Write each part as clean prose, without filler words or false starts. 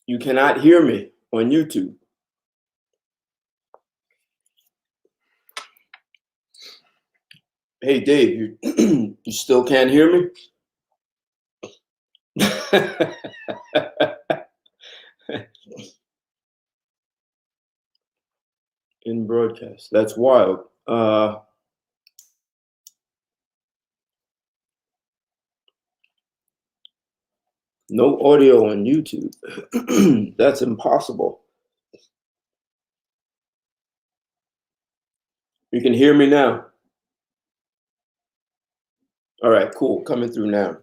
You cannot hear me on YouTube. Hey, Dave, you you still can't hear me? In broadcast. That's wild. No audio on YouTube. That's impossible. You can hear me now. All right, cool. Coming through now.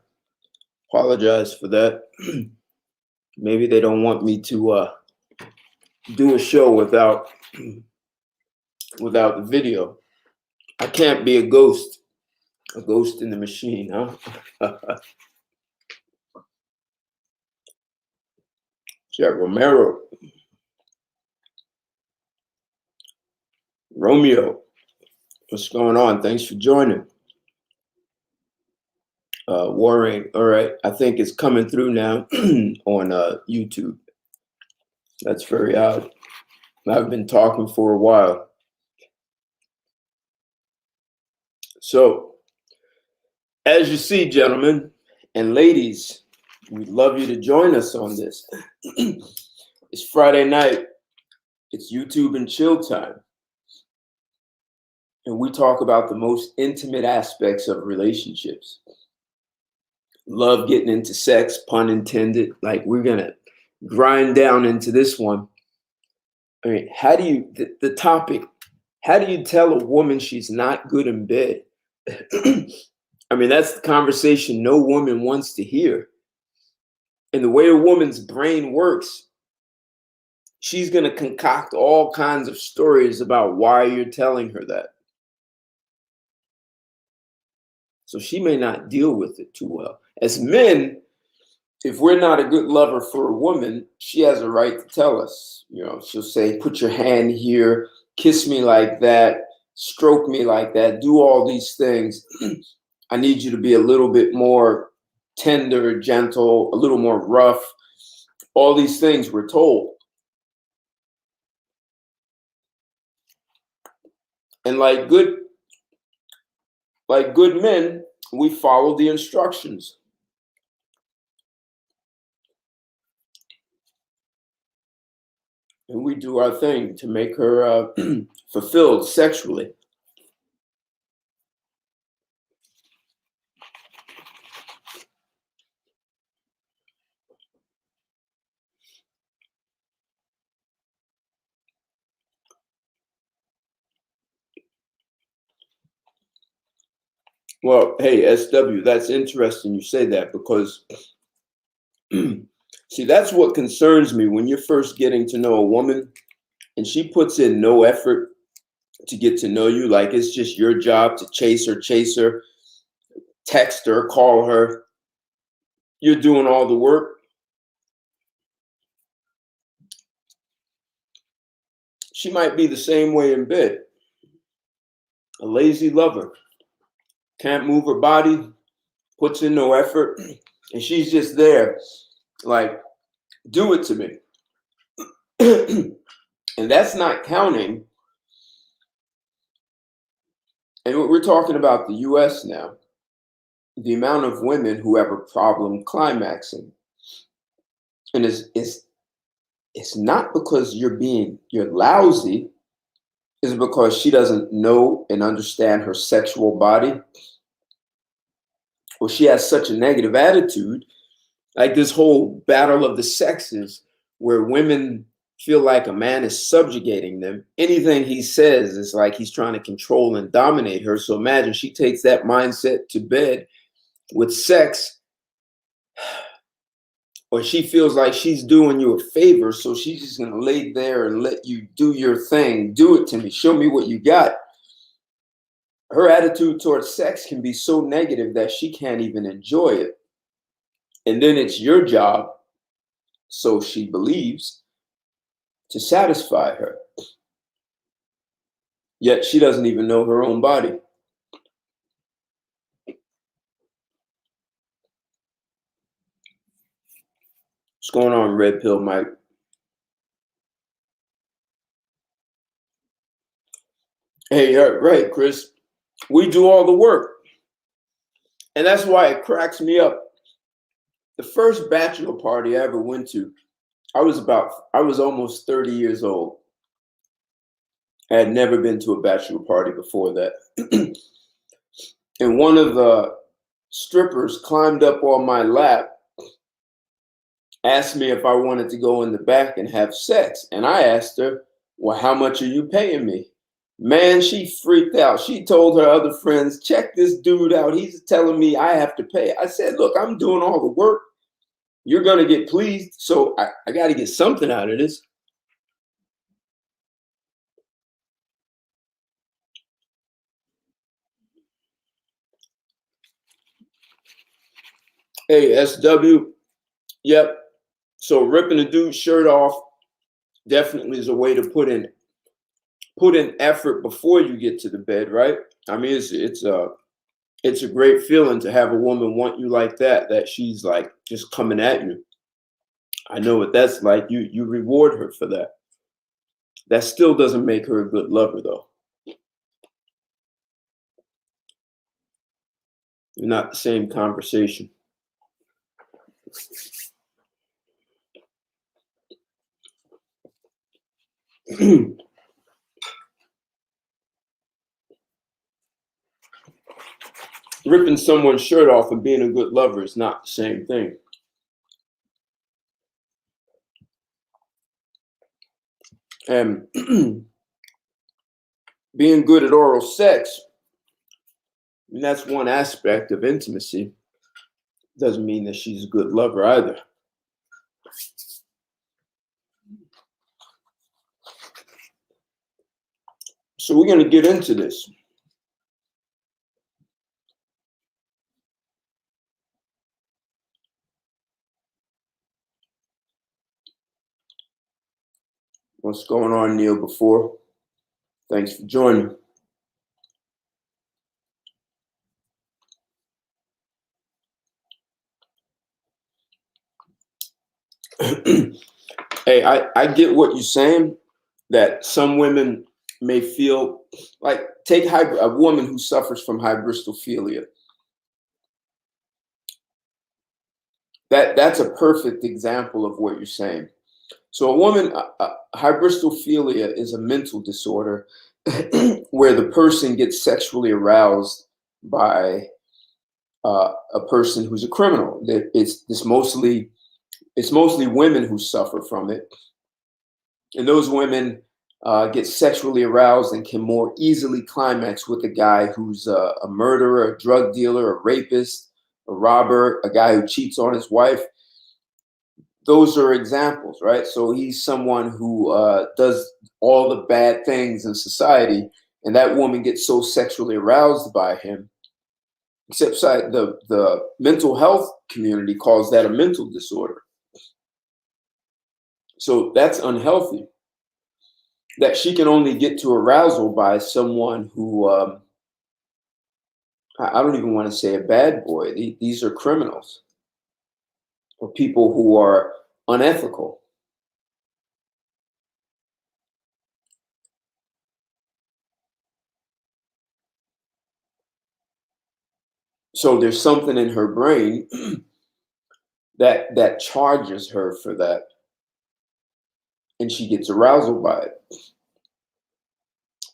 Apologize for that. Maybe they don't want me to do a show without the video. I can't be a ghost in the machine, huh? Jack Romero, Romeo, what's going on? Thanks for joining. Warring, all right. I think it's coming through now on YouTube. That's very odd. I've been talking for a while. So, as you see, gentlemen and ladies, we'd love you to join us on this. It's Friday night. It's YouTube and chill time. And we talk about the most intimate aspects of relationships. Love getting into sex, pun intended. Like, we're going to grind down into this one. I mean, how do you, the topic, how do you tell a woman she's not good in bed? I mean, that's the conversation no woman wants to hear. And the way a woman's brain works, she's going to concoct all kinds of stories about why you're telling her that. So she may not deal with it too well. As men, if we're not a good lover for a woman, she has a right to tell us. You know, she'll say, put your hand here, kiss me like that, stroke me like that, do all these things. I need you to be a little bit more tender, gentle, a little more rough. All these things we're told. And like good men, we follow the instructions. And we do our thing to make her fulfilled sexually. Well, hey, SW, that's interesting you say that because, see, that's what concerns me when you're first getting to know a woman and she puts in no effort to get to know you. Like it's just your job to chase her, text her, call her. You're doing all the work. She might be the same way in bed. A lazy lover. Can't move her body, puts in no effort, and she's just there, like, do it to me. And that's not counting. And we're talking about the US now, the amount of women who have a problem climaxing. And it's not because you're lousy, it's because she doesn't know and understand her sexual body, or she has such a negative attitude, like this whole battle of the sexes where women feel like a man is subjugating them. Anything he says is like he's trying to control and dominate her. So imagine she takes that mindset to bed with sex, or she feels like she's doing you a favor. So she's just going to lay there and let you do your thing. Do it to me. Show me what you got. Her attitude towards sex can be so negative that she can't even enjoy it. And then it's your job, so she believes, to satisfy her. Yet she doesn't even know her own body. What's going on, Red Pill Mike? Hey, right, Chris. We do all the work. And that's why it cracks me up. The first bachelor party I ever went to, I was almost 30 years old. I had never been to a bachelor party before that. And one of the strippers climbed up on my lap, asked me if I wanted to go in the back and have sex. And I asked her, well, how much are you paying me? Man, she freaked out. She told her other friends, check this dude out. He's telling me I have to pay. I said, look, I'm doing all the work. You're going to get pleased. So I got to get something out of this. Hey, SW. Yep. So ripping a dude's shirt off definitely is a way to put in effort before you get to the bed, right? I mean, it's a great feeling to have a woman want you like that she's like just coming at you. I know what that's like. You reward her for that. That still doesn't make her a good lover, though. Not the same conversation. Ripping someone's shirt off and being a good lover is not the same thing. And being good at oral sex, and that's one aspect of intimacy, doesn't mean that she's a good lover either. So we're going to get into this. What's going on, Neil, before? Thanks for joining. Hey, I get what you're saying, that some women may feel like, take a woman who suffers from hybristophilia. That's a perfect example of what you're saying. So a woman, hybristophilia is a mental disorder where the person gets sexually aroused by a person who's a criminal. It's mostly women who suffer from it, and those women get sexually aroused and can more easily climax with a guy who's a murderer, a drug dealer, a rapist, a robber, a guy who cheats on his wife. Those are examples, right? So he's someone who does all the bad things in society, and that woman gets so sexually aroused by him. Except the mental health community calls that a mental disorder. So that's unhealthy. That she can only get to arousal by someone who, I don't even want to say a bad boy. These are criminals or people who are unethical. So there's something in her brain that charges her for that, and she gets arousal by it.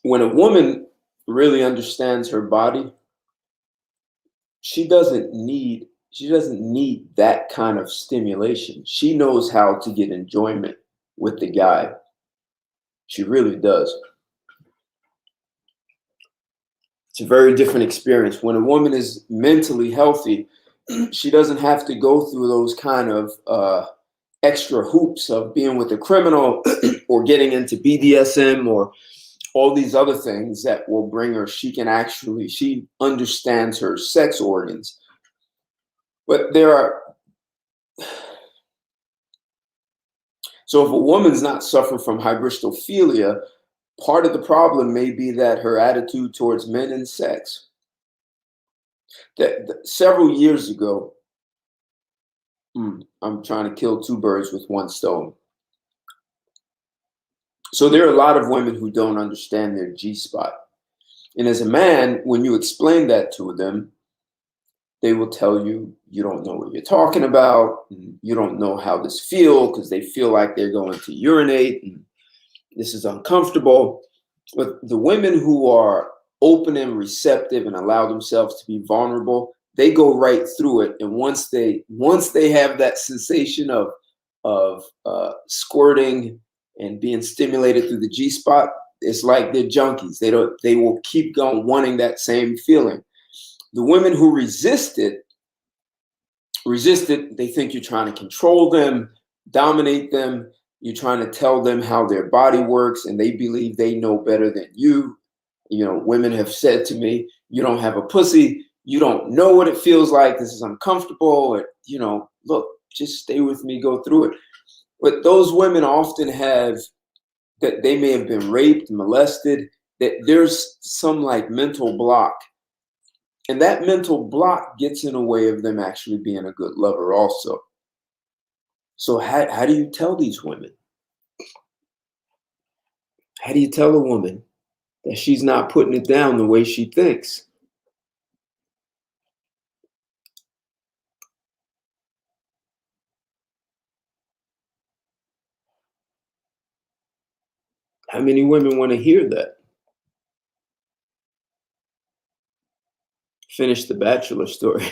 When a woman really understands her body, she doesn't need that kind of stimulation. She knows how to get enjoyment with the guy. She really does. It's a very different experience. When a woman is mentally healthy, she doesn't have to go through those kind of extra hoops of being with a criminal or getting into BDSM or all these other things that will bring her. She understands her sex organs. But so if a woman's not suffering from hybristophilia, part of the problem may be that her attitude towards men and sex. Several years ago, I'm trying to kill two birds with one stone. So there are a lot of women who don't understand their G spot. And as a man, when you explain that to them, they will tell you, you don't know what you're talking about. And you don't know how this feels because they feel like they're going to urinate and this is uncomfortable. But the women who are open and receptive and allow themselves to be vulnerable, they go right through it. And once they have that sensation of squirting and being stimulated through the G spot, it's like they're junkies. They will keep going wanting that same feeling. The women who resist it, they think you're trying to control them, dominate them. You're trying to tell them how their body works, and they believe they know better than you. You know, women have said to me, you don't have a pussy. You don't know what it feels like. This is uncomfortable. Or, look, just stay with me, go through it. But those women often have that they may have been raped, molested, that there's some like mental block. And that mental block gets in the way of them actually being a good lover also. So how do you tell these women? How do you tell a woman that she's not putting it down the way she thinks? How many women want to hear that? Finish the Bachelor story.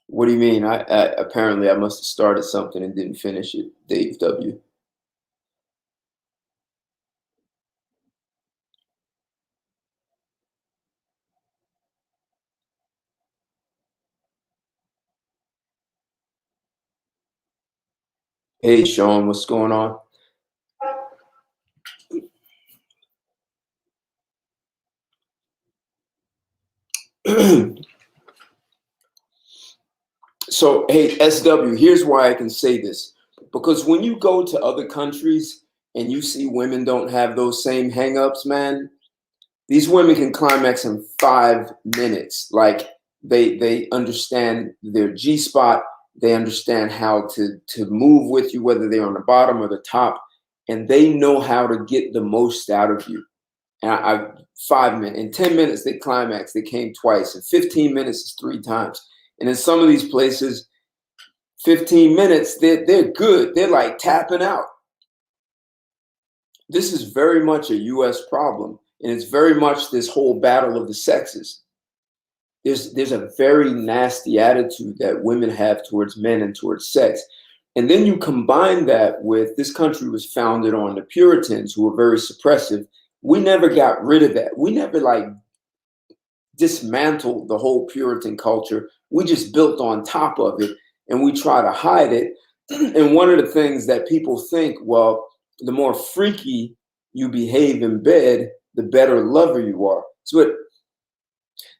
What do you mean? I apparently I must have started something and didn't finish it. Dave W. Hey Sean, what's going on? So hey SW, here's why I can say this. Because when you go to other countries and you see women don't have those same hangups, man, these women can climax in 5 minutes. Like they understand their G spot. They understand how to move with you, whether they're on the bottom or the top, and they know how to get the most out of you. And I 5 minutes, in 10 minutes they climax. They came twice. In 15 minutes is 3 times. And in some of these places, 15 minutes they're good. They're like tapping out. This is very much a U.S. problem, and it's very much this whole battle of the sexes. There's a very nasty attitude that women have towards men and towards sex. And then you combine that with this country was founded on the Puritans who were very suppressive. We never got rid of that. We never like dismantled the whole Puritan culture. We just built on top of it and we try to hide it. And one of the things that people think, well, the more freaky you behave in bed, the better lover you are. So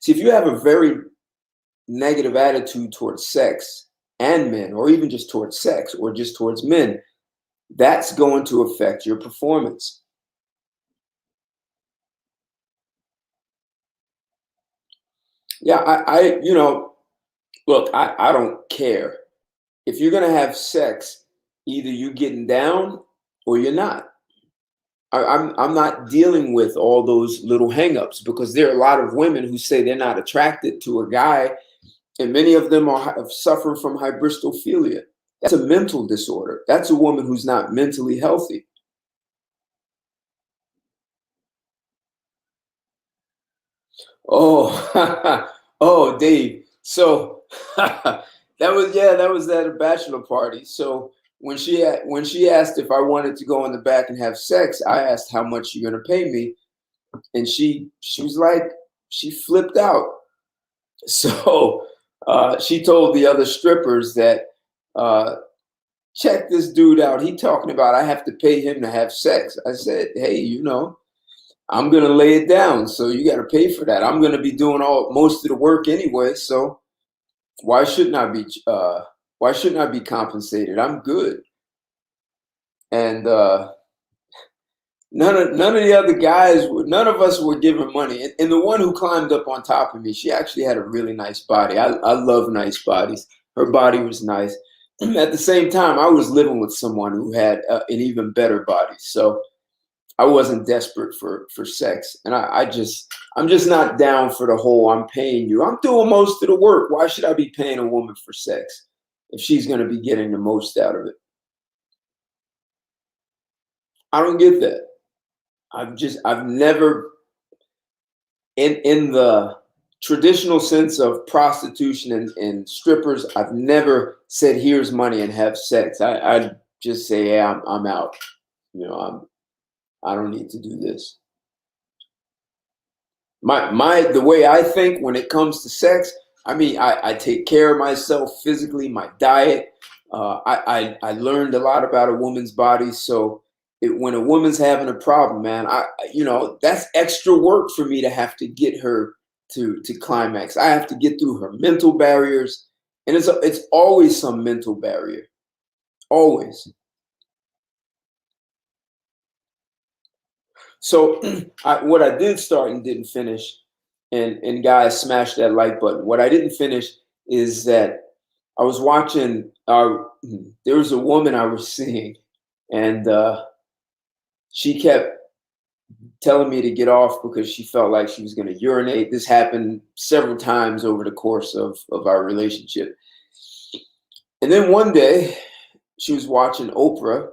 see, if you have a very negative attitude towards sex and men, or even just towards sex or just towards men, that's going to affect your performance. Yeah, look, I don't care. If you're gonna have sex, either you getting down or you're not. I'm not dealing with all those little hangups because there are a lot of women who say they're not attracted to a guy, and many of them suffer from hybristophilia. That's a mental disorder. That's a woman who's not mentally healthy. Oh, oh, Dave. So that was at a bachelor party. So when she asked if I wanted to go in the back and have sex, I asked how much you're gonna pay me, and she was like she flipped out. So she told the other strippers that check this dude out. He talking about I have to pay him to have sex. I said, hey, I'm gonna lay it down, so you got to pay for that. I'm gonna be doing most of the work anyway, so why shouldn't I be? Why shouldn't I be compensated? I'm good. And None of the other guys, none of us were giving money. And the one who climbed up on top of me, she actually had a really nice body. I love nice bodies. Her body was nice. At the same time, I was living with someone who had an even better body, so I wasn't desperate for sex. And I'm just not down for the whole I'm paying you. I'm doing most of the work. Why should I be paying a woman for sex if she's going to be getting the most out of it? I don't get that. I've never in the traditional sense of prostitution and strippers, I've never said here's money and have sex. I just say, yeah, I'm out. You know, I don't need to do this. The way I think when it comes to sex, I mean, I take care of myself physically, my diet. I learned a lot about a woman's body, so when a woman's having a problem, man, that's extra work for me to have to get her to climax. I have to get through her mental barriers, and it's always some mental barrier, always. So what I did start and didn't finish, and guys, smash that like button. What I didn't finish is that I was watching. There was a woman I was seeing, and she kept telling me to get off because she felt like she was going to urinate. This happened several times over the course of our relationship. And then one day, she was watching Oprah.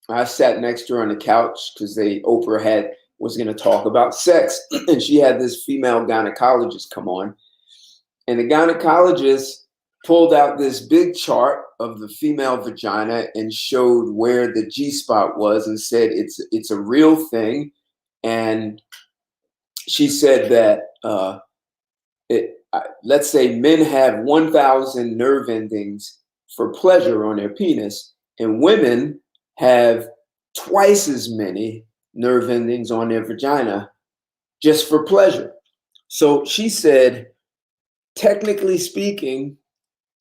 I sat next to her on the couch because Oprah was going to talk about sex, and she had this female gynecologist come on, and the gynecologist pulled out this big chart of the female vagina and showed where the G spot was and said it's a real thing, and she said that let's say men have 1,000 nerve endings for pleasure on their penis, and women have twice as many nerve endings on their vagina just for pleasure. So she said, technically speaking,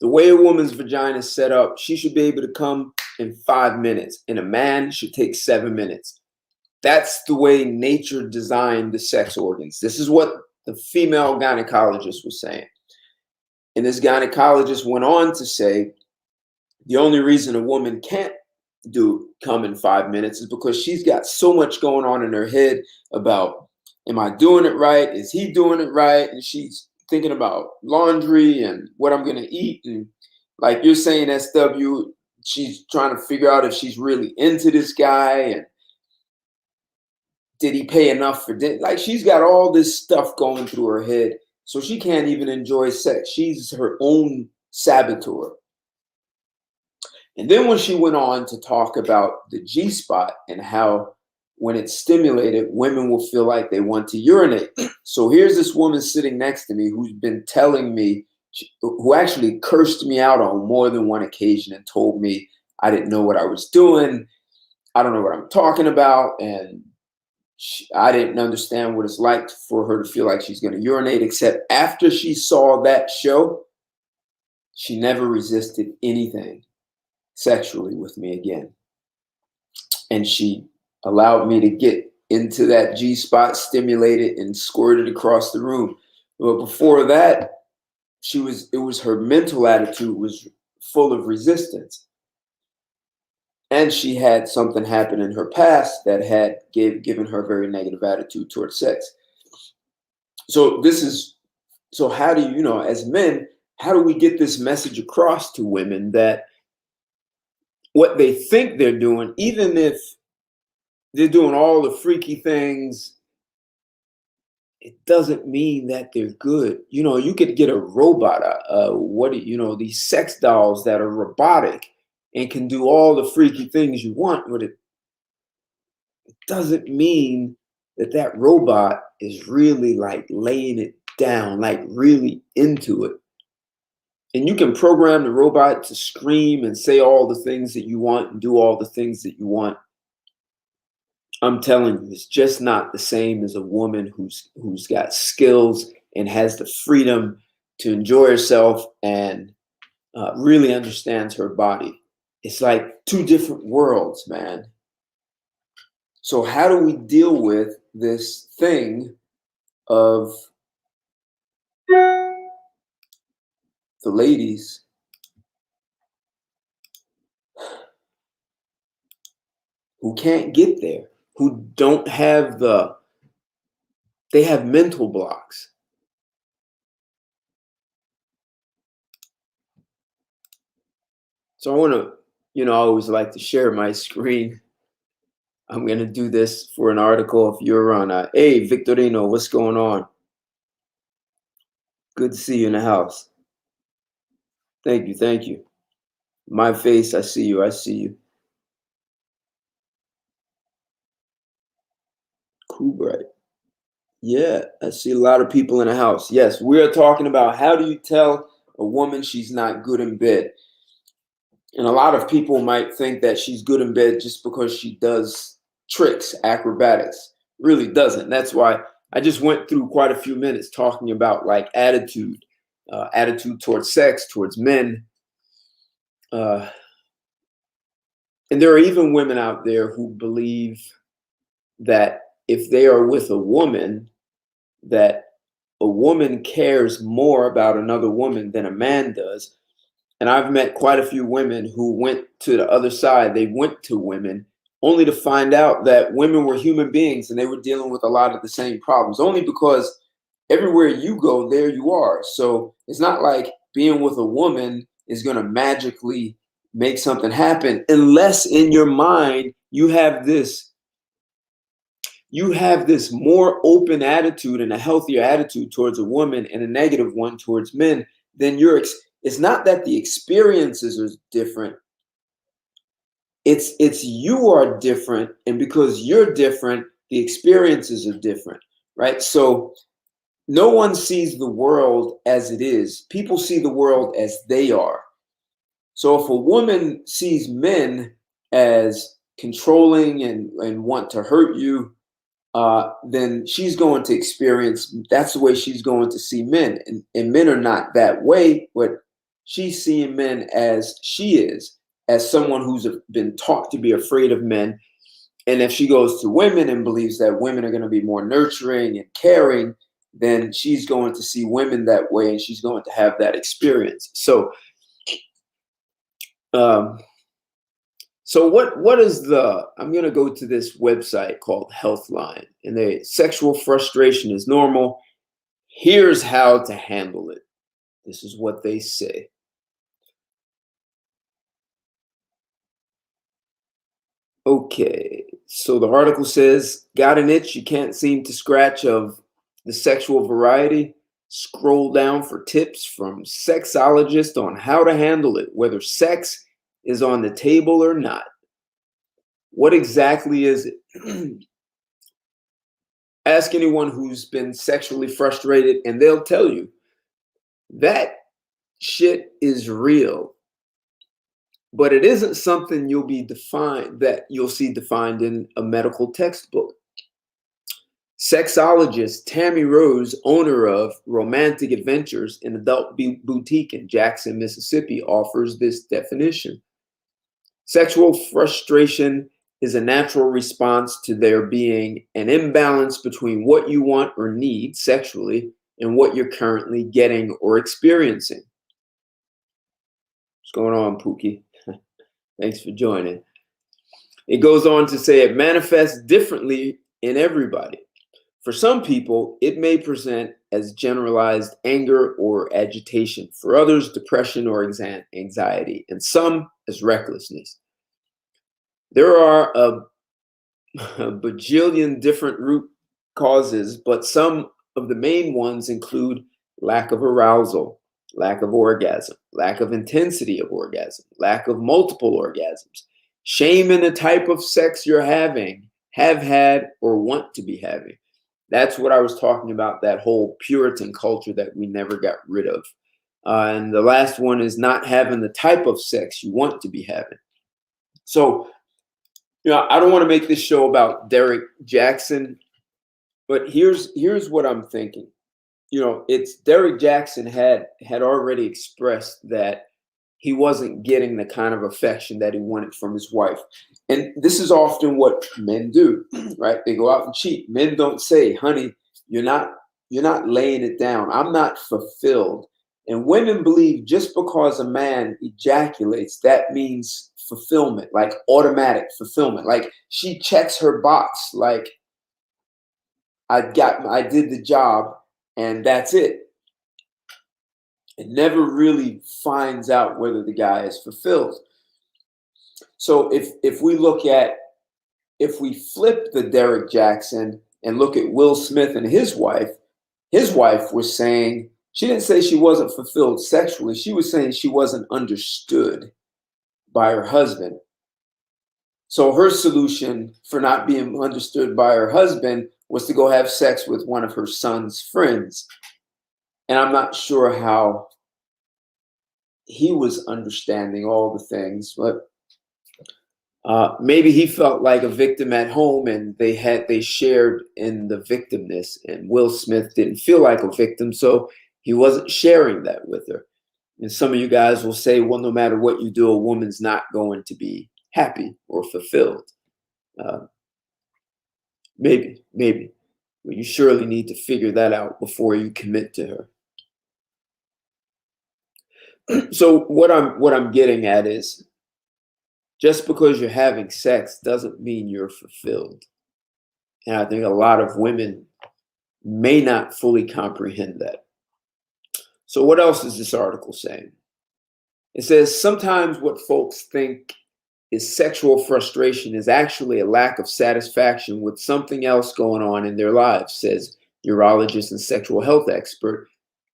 the way a woman's vagina is set up, she should be able to come in 5 minutes, and a man should take 7 minutes. That's the way nature designed the sex organs. This is what the female gynecologist was saying. And this gynecologist went on to say the only reason a woman can't come in 5 minutes is because she's got so much going on in her head about, am I doing it right? Is he doing it right? And she's thinking about laundry and what I'm going to eat. And like you're saying, SW, she's trying to figure out if she's really into this guy, and did he pay enough for dinner? Like, she's got all this stuff going through her head, so she can't even enjoy sex. She's her own saboteur. And then when she went on to talk about the G spot and how when it's stimulated, women will feel like they want to urinate. So here's this woman sitting next to me who's been telling me, who actually cursed me out on more than one occasion and told me I didn't know what I was doing. I don't know what I'm talking about. And I didn't understand what it's like for her to feel like she's going to urinate, except after she saw that show, she never resisted anything sexually with me again. And she allowed me to get into that G spot, stimulated and squirted across the room. But before that, it was her mental attitude was full of resistance. And she had something happen in her past that had given her a very negative attitude towards sex. So how do as men, how do we get this message across to women that what they think they're doing, even if they're doing all the freaky things, it doesn't mean that they're good. You could get a robot, these sex dolls that are robotic and can do all the freaky things you want, but it doesn't mean that robot is really like laying it down, like really into it. And you can program the robot to scream and say all the things that you want and do all the things that you want. I'm telling you, it's just not the same as a woman who's got skills and has the freedom to enjoy herself and really understands her body. It's like two different worlds, man. So how do we deal with this thing of the ladies who can't get there, who don't have they have mental blocks? So I want to, I always like to share my screen. I'm going to do this for an article. If you're on, hey, Victorino, what's going on? Good to see you in the house. Thank you. Thank you. My face, I see you. I see you. Cool, bright. Yeah, I see a lot of people in the house. Yes, we are talking about how do you tell a woman she's not good in bed? And a lot of people might think that she's good in bed just because she does tricks, acrobatics. Really doesn't. That's why I just went through quite a few minutes talking about like attitude, attitude towards sex, towards men. And there are even women out there who believe that if they are with a woman, that a woman cares more about another woman than a man does. And I've met quite a few women who went to the other side. They went to women only to find out that women were human beings and they were dealing with a lot of the same problems, only because everywhere you go, there you are. So it's not like being with a woman is going to magically make something happen unless in your mind you have this more open attitude and a healthier attitude towards a woman and a negative one towards men. Then it's not that the experiences are different. It's you are different, and because you're different, the experiences are different, right? So no one sees the world as it is. People see the world as they are. So if a woman sees men as controlling and want to hurt you, then she's going to experience, that's the way she's going to see men. And men are not that way, but she's seeing men as she is, as someone who's been taught to be afraid of men. And if she goes to women and believes that women are going to be more nurturing and caring, then she's going to see women that way and she's going to have that experience. So, what is I'm going to go to this website called Healthline, and the sexual frustration is normal. Here's how to handle it. This is what they say. Okay, so the article says, got an itch you can't seem to scratch of the sexual variety? Scroll down for tips from sexologists on how to handle it, whether sex is on the table or not. What exactly is it? Ask anyone who's been sexually frustrated and they'll tell you that shit is real, but it isn't something you'll see defined in a medical textbook. Sexologist Tammy Rose, owner of Romantic Adventures, an adult boutique in Jackson, Mississippi, offers this definition. Sexual frustration is a natural response to there being an imbalance between what you want or need sexually and what you're currently getting or experiencing. What's going on, Pookie? Thanks for joining. It goes on to say it manifests differently in everybody. For some people, it may present as generalized anger or agitation. For others, depression or anxiety, and some as recklessness. There are a bajillion different root causes, but some of the main ones include lack of arousal, lack of orgasm, lack of intensity of orgasm, lack of multiple orgasms, shame in the type of sex you're having, have had, or want to be having. That's what I was talking about, that whole Puritan culture that we never got rid of. And the last one is not having the type of sex you want to be having. So, I don't want to make this show about Derek Jackson, but here's what I'm thinking. It's Derek Jackson had already expressed that he wasn't getting the kind of affection that he wanted from his wife. And this is often what men do, right? They go out and cheat. Men don't say, honey, you're not laying it down. I'm not fulfilled. And women believe just because a man ejaculates, that means fulfillment, like automatic fulfillment. Like she checks her box, like I did the job and that's it. It never really finds out whether the guy is fulfilled. So if we flip the Derek Jackson and look at Will Smith and his wife was saying, she didn't say she wasn't fulfilled sexually. She was saying she wasn't understood by her husband. So her solution for not being understood by her husband was to go have sex with one of her son's friends. And I'm not sure how he was understanding all the things, but maybe he felt like a victim at home and they shared in the victimness, and Will Smith didn't feel like a victim, so he wasn't sharing that with her. And some of you guys will say, well, no matter what you do, a woman's not going to be happy or fulfilled. Maybe. But you surely need to figure that out before you commit to her. So what I'm getting at is, just because you're having sex doesn't mean you're fulfilled. And I think a lot of women may not fully comprehend that. So what else is this article saying? It says sometimes what folks think is sexual frustration is actually a lack of satisfaction with something else going on in their lives, says urologist and sexual health expert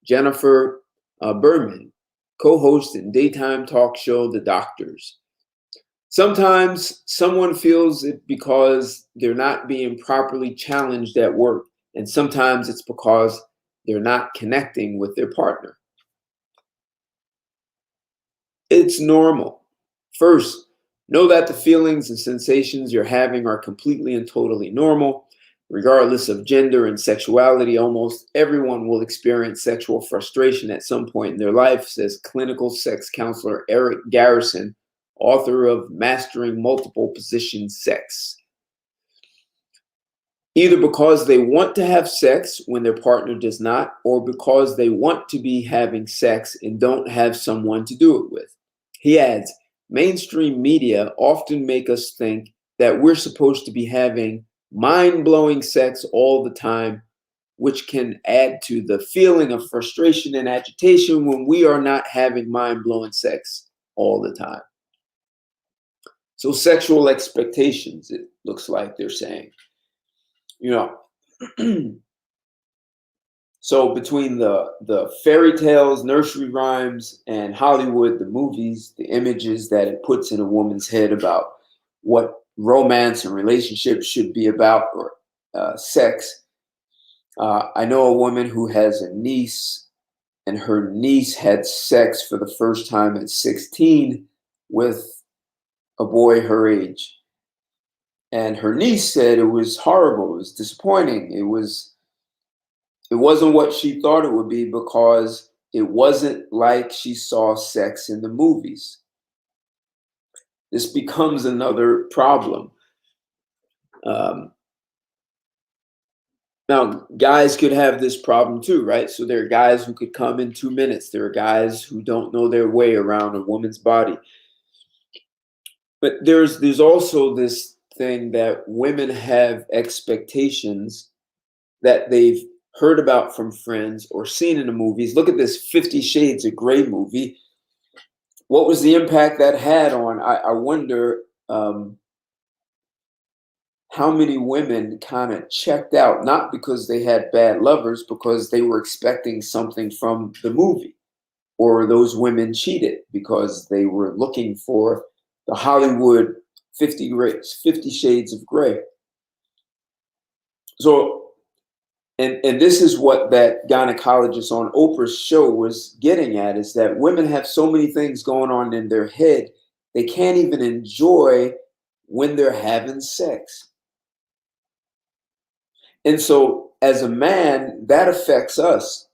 Jennifer Berman, co-host in daytime talk show The Doctors. Sometimes someone feels it because they're not being properly challenged at work, and sometimes it's because they're not connecting with their partner. It's normal. First, know that the feelings and sensations you're having are completely and totally normal. Regardless of gender and sexuality, almost everyone will experience sexual frustration at some point in their life, says clinical sex counselor Eric Garrison, author of Mastering Multiple Position Sex. Either because they want to have sex when their partner does not, or because they want to be having sex and don't have someone to do it with. He adds, mainstream media often make us think that we're supposed to be having mind-blowing sex all the time, which can add to the feeling of frustration and agitation when we are not having mind-blowing sex all the time. So sexual expectations, it looks like they're saying. So between the fairy tales, nursery rhymes, and Hollywood, the movies, the images that it puts in a woman's head about what romance and relationships should be about, or sex. I know a woman who has a niece, and her niece had sex for the first time at 16 with a boy her age. And her niece said it was horrible. It was disappointing. It wasn't what she thought it would be because it wasn't like she saw sex in the movies. This becomes another problem. Now, guys could have this problem too, right? So there are guys who could come in 2 minutes. There are guys who don't know their way around a woman's body. But there's also this thing that women have expectations that they've heard about from friends or seen in the movies. Look at this 50 Shades of Grey movie. What was the impact that had on, I wonder how many women kind of checked out, not because they had bad lovers, because they were expecting something from the movie, or those women cheated because they were looking for the Hollywood 50 Shades of Grey. So, and this is what that gynecologist on Oprah's show was getting at, is that women have so many things going on in their head, they can't even enjoy when they're having sex. And so as a man, that affects us.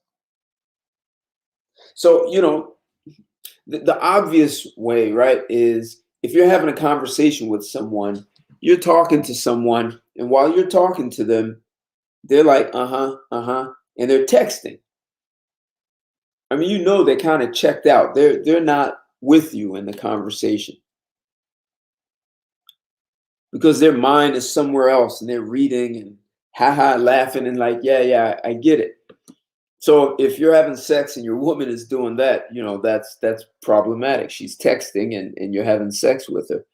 So, The obvious way, right, is if you're having a conversation with someone, you're talking to someone, and while you're talking to them, they're like, uh-huh, and they're texting. I mean, they're kind of checked out. They're not with you in the conversation because their mind is somewhere else and they're reading and haha laughing and like, yeah, I get it. So if you're having sex and your woman is doing that, that's problematic. She's texting and you're having sex with her.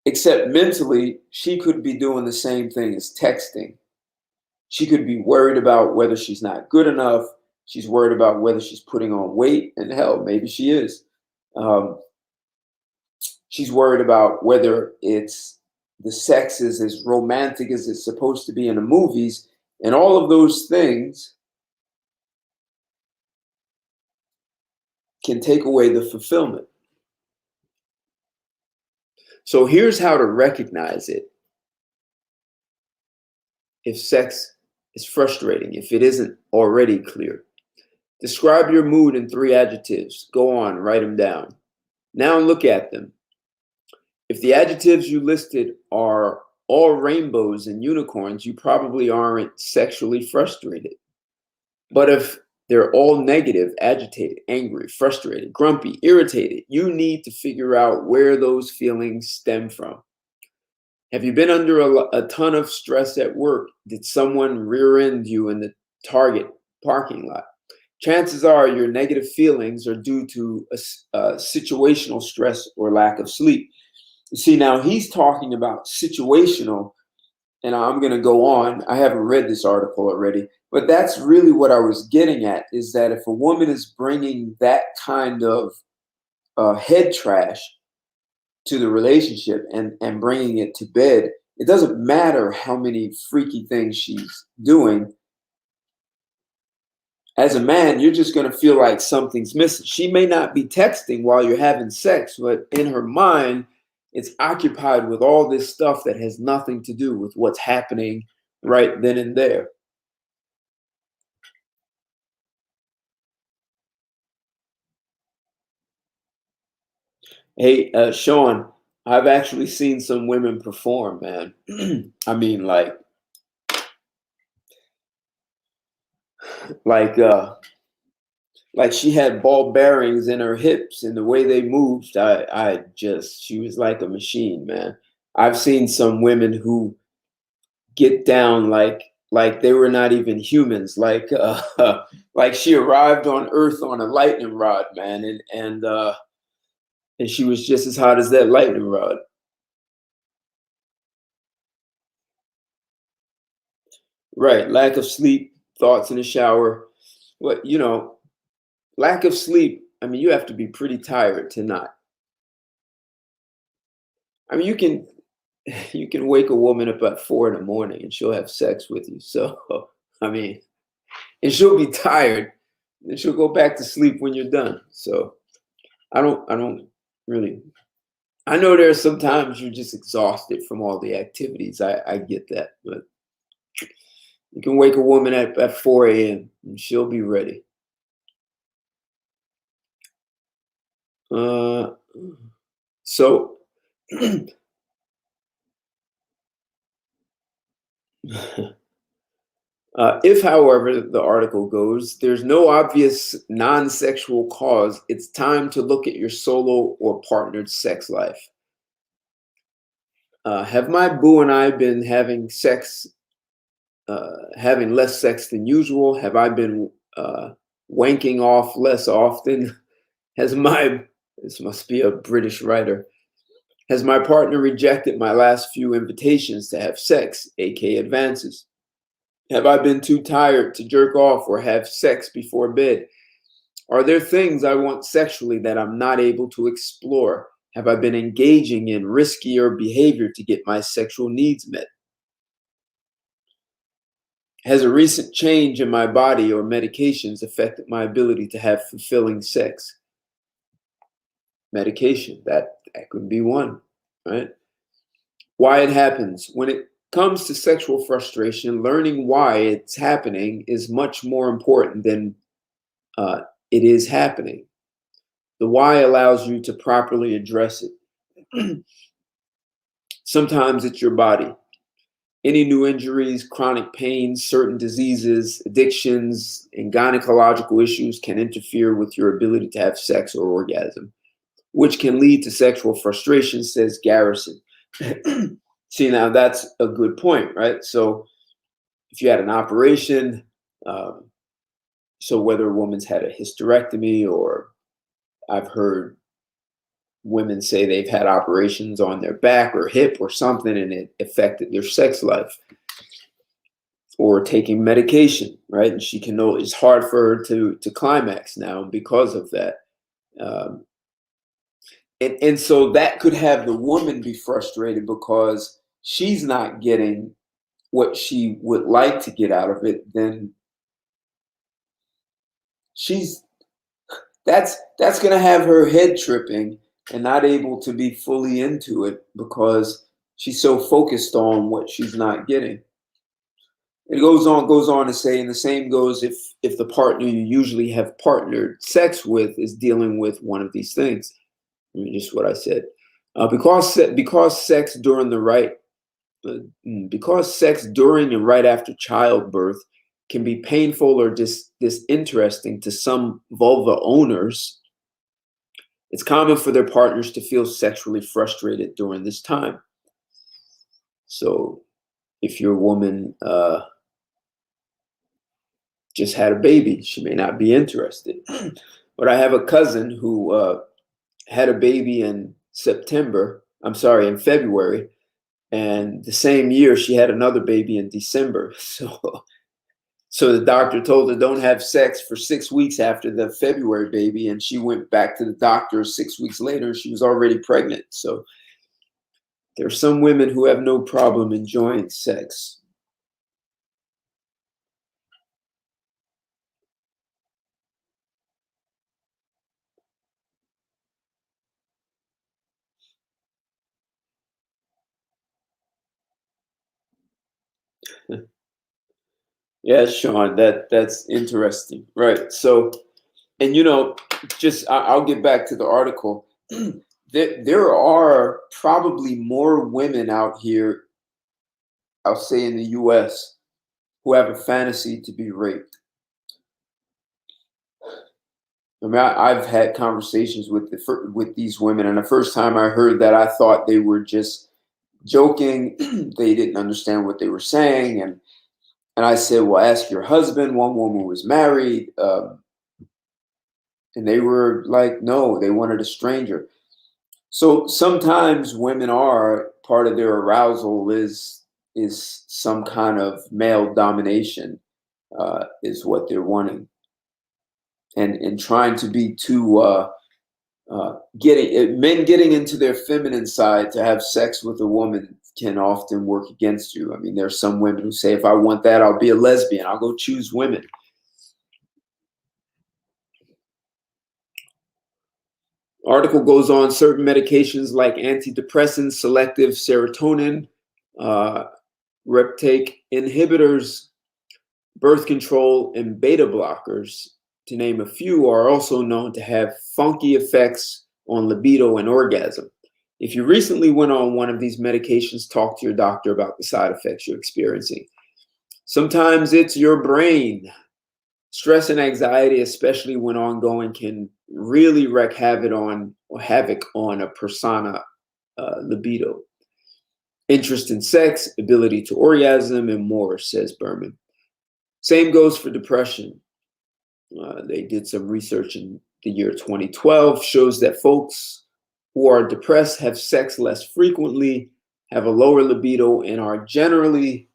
Except mentally, she could be doing the same thing as texting. She could be worried about whether she's not good enough. She's worried about whether she's putting on weight, and hell, maybe she is. Um, she's worried about whether the sex is as romantic as it's supposed to be in the movies, and all of those things can take away the fulfillment. So here's how to recognize it. If sex is frustrating, if it isn't already clear, describe your mood in 3 adjectives. Go on, write them down. Now look at them. If the adjectives you listed are all rainbows and unicorns, you probably aren't sexually frustrated. But if they're all negative, agitated, angry, frustrated, grumpy, irritated, you need to figure out where those feelings stem from. Have you been under a ton of stress at work? Did someone rear end you in the Target parking lot? Chances are your negative feelings are due to a situational stress or lack of sleep. You see, now he's talking about situational, and I'm going to go on. I haven't read this article already, but that's really what I was getting at, is that if a woman is bringing that kind of head trash to the relationship and bringing it to bed, it doesn't matter how many freaky things she's doing. As a man, you're just going to feel like something's missing. She may not be texting while you're having sex, but in her mind, it's occupied with all this stuff that has nothing to do with what's happening right then and there. Hey, Sean, I've actually seen some women perform, man. I mean, like, uh, like she had ball bearings in her hips, and the way they moved, she was like a machine, man. I've seen some women who get down like they were not even humans, like she arrived on Earth on a lightning rod, man, and she was just as hot as that lightning rod. Right, lack of sleep, thoughts in the shower. What lack of sleep. I mean, you have to be pretty tired to not. I mean, you can wake a woman up at 4 in the morning and she'll have sex with you. So, I mean, and she'll be tired, and she'll go back to sleep when you're done. So, I don't really. I know there's sometimes you're just exhausted from all the activities. I get that, but you can wake a woman at 4 a.m. and she'll be ready. Uh, so if, however, the article goes, there's no obvious non sexual cause, it's time to look at your solo or partnered sex life. Have my boo and I been having less sex than usual? Have I been wanking off less often? This must be a British writer. Has my partner rejected my last few invitations to have sex, aka advances? Have I been too tired to jerk off or have sex before bed? Are there things I want sexually that I'm not able to explore? Have I been engaging in riskier behavior to get my sexual needs met? Has a recent change in my body or medications affected my ability to have fulfilling sex? Medication, that could be one, right? Why it happens. When it comes to sexual frustration, learning why it's happening is much more important than it is happening. The why allows you to properly address it. Sometimes it's your body. Any new injuries, chronic pains, certain diseases, addictions, and gynecological issues can interfere with your ability to have sex or orgasm, which can lead to sexual frustration, says Garrison. See, now that's a good point, right? So if you had an operation, so whether a woman's had a hysterectomy, or I've heard women say they've had operations on their back or hip or something and it affected their sex life, or taking medication, right? And she can know it's hard for her to climax now because of that. Um, and so that could have the woman be frustrated because she's not getting what she would like to get out of it. Then she's that's going to have her head tripping and not able to be fully into it because she's so focused on what she's not getting. It goes on to say, and the same goes if the partner you usually have partnered sex with is dealing with one of these things. I mean, just what I said. Because sex during the right because sex during and right after childbirth can be painful or disinteresting to some vulva owners, it's common for their partners to feel sexually frustrated during this time. So if your woman just had a baby, she may not be interested. But I have a cousin who had a baby in February, and the same year she had another baby in December. So the doctor told her don't have sex for 6 weeks after the February baby, and she went back to the doctor 6 weeks later. She was already pregnant. So there are some women who have no problem enjoying sex. Yeah, Sean, that's interesting, right? So, and I'll get back to the article. There are probably more women out here, I'll say in the U.S., who have a fantasy to be raped. I mean, I've had conversations with these women, and the first time I heard that, I thought they were just joking. They didn't understand what they were saying, and I said, "Well, ask your husband." One woman was married, and they were like, "No, they wanted a stranger." So sometimes women are part of their arousal is some kind of male domination, is what they're wanting, and trying to be too men getting into their feminine side to have sex with a woman can often work against you. I mean, there's some women who say, if I want that, I'll be a lesbian. I'll go choose women. Article goes on, certain medications like antidepressants, selective serotonin, reuptake inhibitors, birth control, and beta blockers, to name a few, are also known to have funky effects on libido and orgasm. If you recently went on one of these medications, talk to your doctor about the side effects you're experiencing. Sometimes it's your brain. Stress and anxiety, especially when ongoing, can really wreak havoc on a persona libido. Interest in sex, ability to orgasm, and more, says Berman. Same goes for depression. They did some research in the year 2012, shows that folks who are depressed have sex less frequently, have a lower libido, and are generally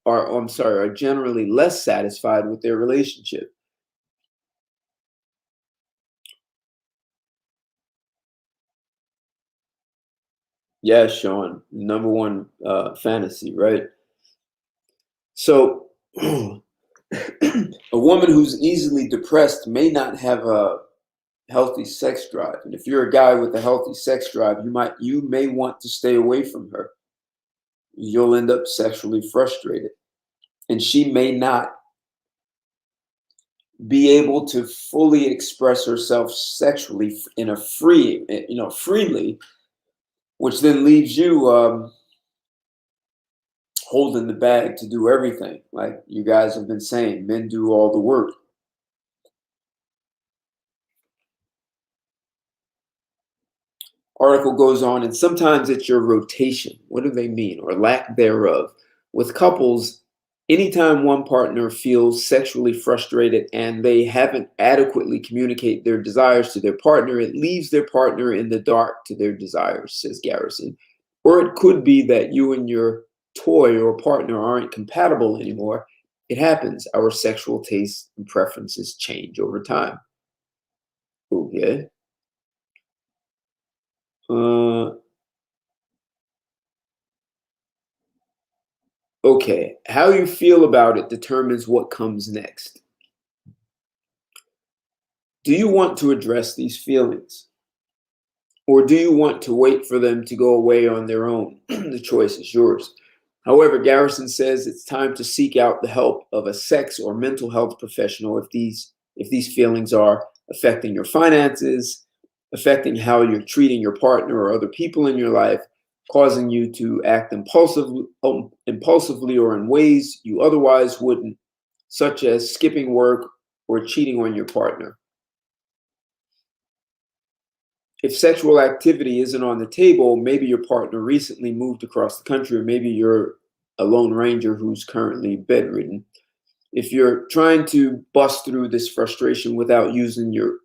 are generally less satisfied with their relationship. Yeah, Sean, number one fantasy, right? So a woman who's easily depressed may not have a healthy sex drive. And if you're a guy with a healthy sex drive, you may want to stay away from her. You'll end up sexually frustrated. And she may not be able to fully express herself sexually in a freely, which then leaves you holding the bag to do everything. Like you guys have been saying, men do all the work. Article goes on, and sometimes it's your rotation. What do they mean? Or lack thereof. With couples, anytime one partner feels sexually frustrated and they haven't adequately communicate their desires to their partner, it leaves their partner in the dark to their desires, says Garrison. Or it could be that you and your toy or partner aren't compatible anymore. It happens. Our sexual tastes and preferences change over time. Okay. Uh, Okay, how you feel about it determines what comes next. Do you want to address these feelings? Or do you want to wait for them to go away on their own? The choice is yours. However, Garrison says it's time to seek out the help of a sex or mental health professional if these feelings are affecting your finances, affecting how you're treating your partner or other people in your life, causing you to act impulsively or in ways you otherwise wouldn't, such as skipping work or cheating on your partner. If sexual activity isn't on the table, maybe your partner recently moved across the country, or maybe you're a lone ranger who's currently bedridden. If you're trying to bust through this frustration without using your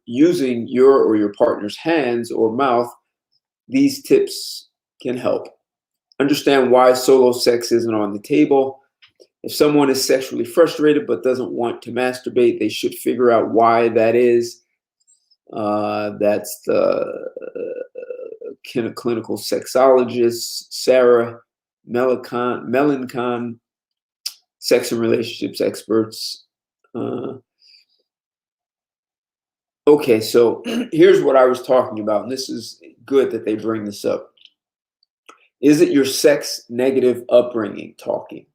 or your partner's hands or mouth, these tips can help. Understand why solo sex isn't on the table. If someone is sexually frustrated but doesn't want to masturbate, they should figure out why that is. That's the clinical sexologist Sarah Melancon, sex and relationships experts. Uh, okay, so here's what I was talking about, and this is good that they bring this up. Is it your sex negative upbringing talking?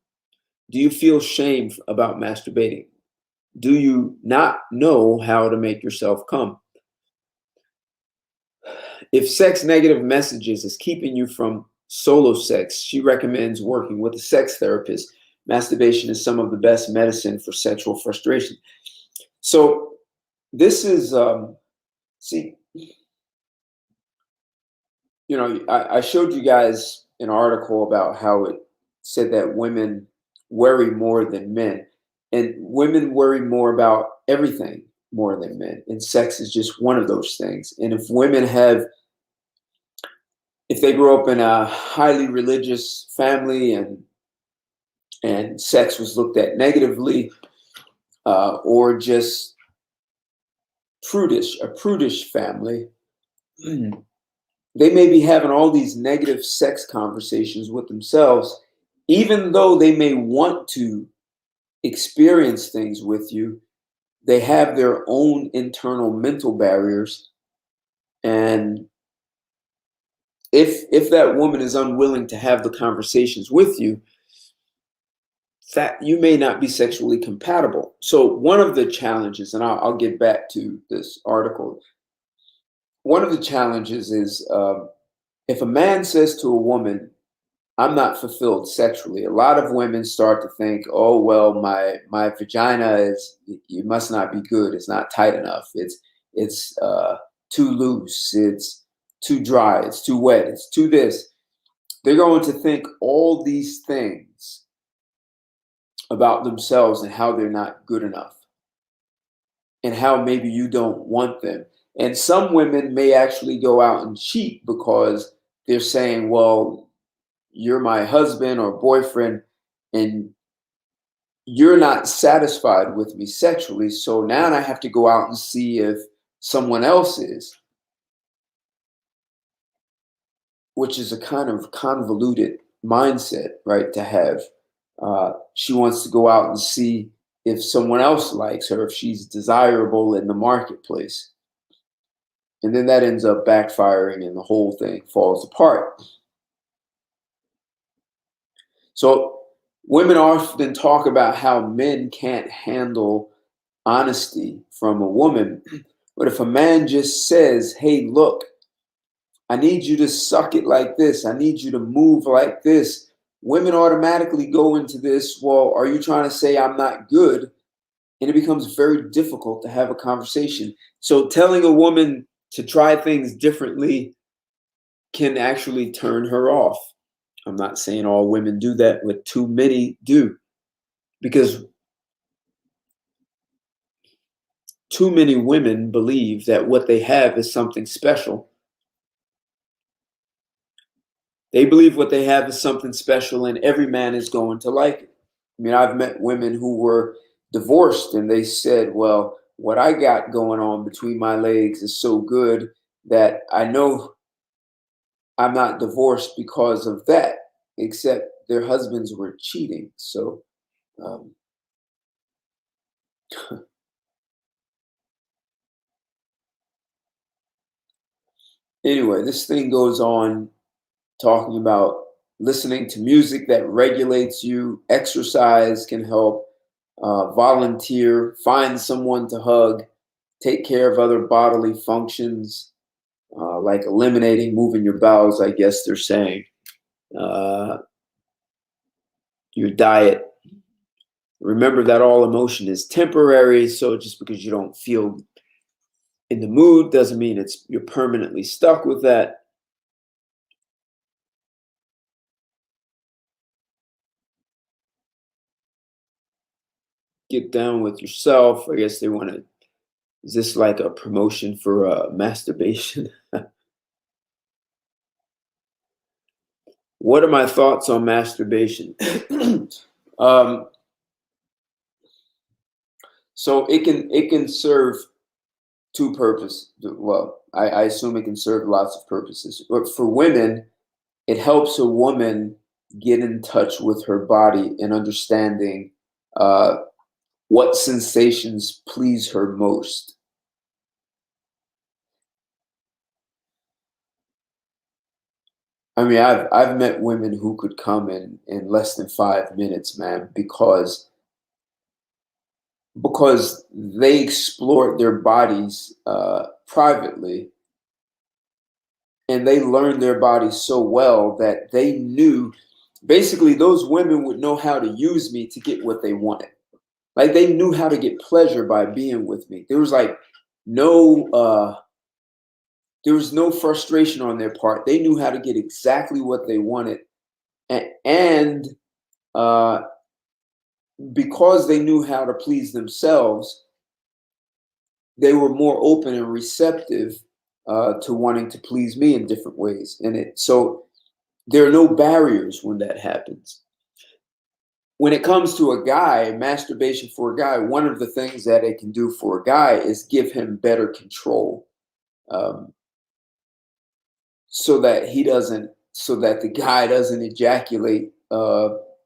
Do you feel shame about masturbating? Do you not know how to make yourself come? If sex negative messages is keeping you from solo sex, she recommends working with a sex therapist. Masturbation is some of the best medicine for sexual frustration. So this is, see, I showed you guys an article about how it said that women worry more than men, and women worry more about everything more than men, and sex is just one of those things. And if they grow up in a highly religious family and sex was looked at negatively, or just a prudish family, they may be having all these negative sex conversations with themselves, even though they may want to experience things with you. They have their own internal mental barriers, and if that woman is unwilling to have the conversations with you, that you may not be sexually compatible. So one of the challenges, and I'll get back to this article. One of the challenges is if a man says to a woman, "I'm not fulfilled sexually," a lot of women start to think, "Oh well, my vagina is, it must not be good. It's not tight enough. It's too loose. It's too dry. It's too wet. It's too this." They're going to think all these things about themselves and how they're not good enough and how maybe you don't want them. And some women may actually go out and cheat because they're saying, "Well, you're my husband or boyfriend and you're not satisfied with me sexually. So now I have to go out and see if someone else is," which is a kind of convoluted mindset, right? To have. She wants to go out and see if someone else likes her, if she's desirable in the marketplace. And then that ends up backfiring and the whole thing falls apart. So women often talk about how men can't handle honesty from a woman. But if a man just says, hey, look, I need you to suck it like this, I need you to move like this, women automatically go into this, well, are you trying to say I'm not good? And it becomes very difficult to have a conversation. So telling a woman to try things differently can actually turn her off. I'm not saying all women do that, but too many do, because too many women believe that what they have is something special. They believe what they have is something special and every man is going to like it. I mean, I've met women who were divorced and they said, well, what I got going on between my legs is so good that I know I'm not divorced because of that, except their husbands were cheating. So, um, anyway, this thing goes on talking about listening to music that regulates you, exercise can help, volunteer, find someone to hug, take care of other bodily functions, like eliminating moving your bowels, I guess they're saying, uh, your diet. Remember that all emotion is temporary, so just because you don't feel in the mood doesn't mean you're permanently stuck with that. Get down with yourself. I guess they want to. Is this like a promotion for masturbation? What are my thoughts on masturbation? um, so it can serve two purposes. Well, I assume it can serve lots of purposes. But for women, it helps a woman get in touch with her body and understanding uh, what sensations please her most. I mean, I've met women who could come in less than 5 minutes, man, because they explored their bodies privately, and they learned their bodies so well that they knew. Basically, those women would know how to use me to get what they wanted. Like they knew how to get pleasure by being with me. There was like no there was no frustration on their part. They knew how to get exactly what they wanted, and uh, because they knew how to please themselves, they were more open and receptive to wanting to please me in different ways. And so there are no barriers when that happens. When it comes to a guy, masturbation for a guy, one of the things that it can do for a guy is give him better control, um, so that the guy doesn't ejaculate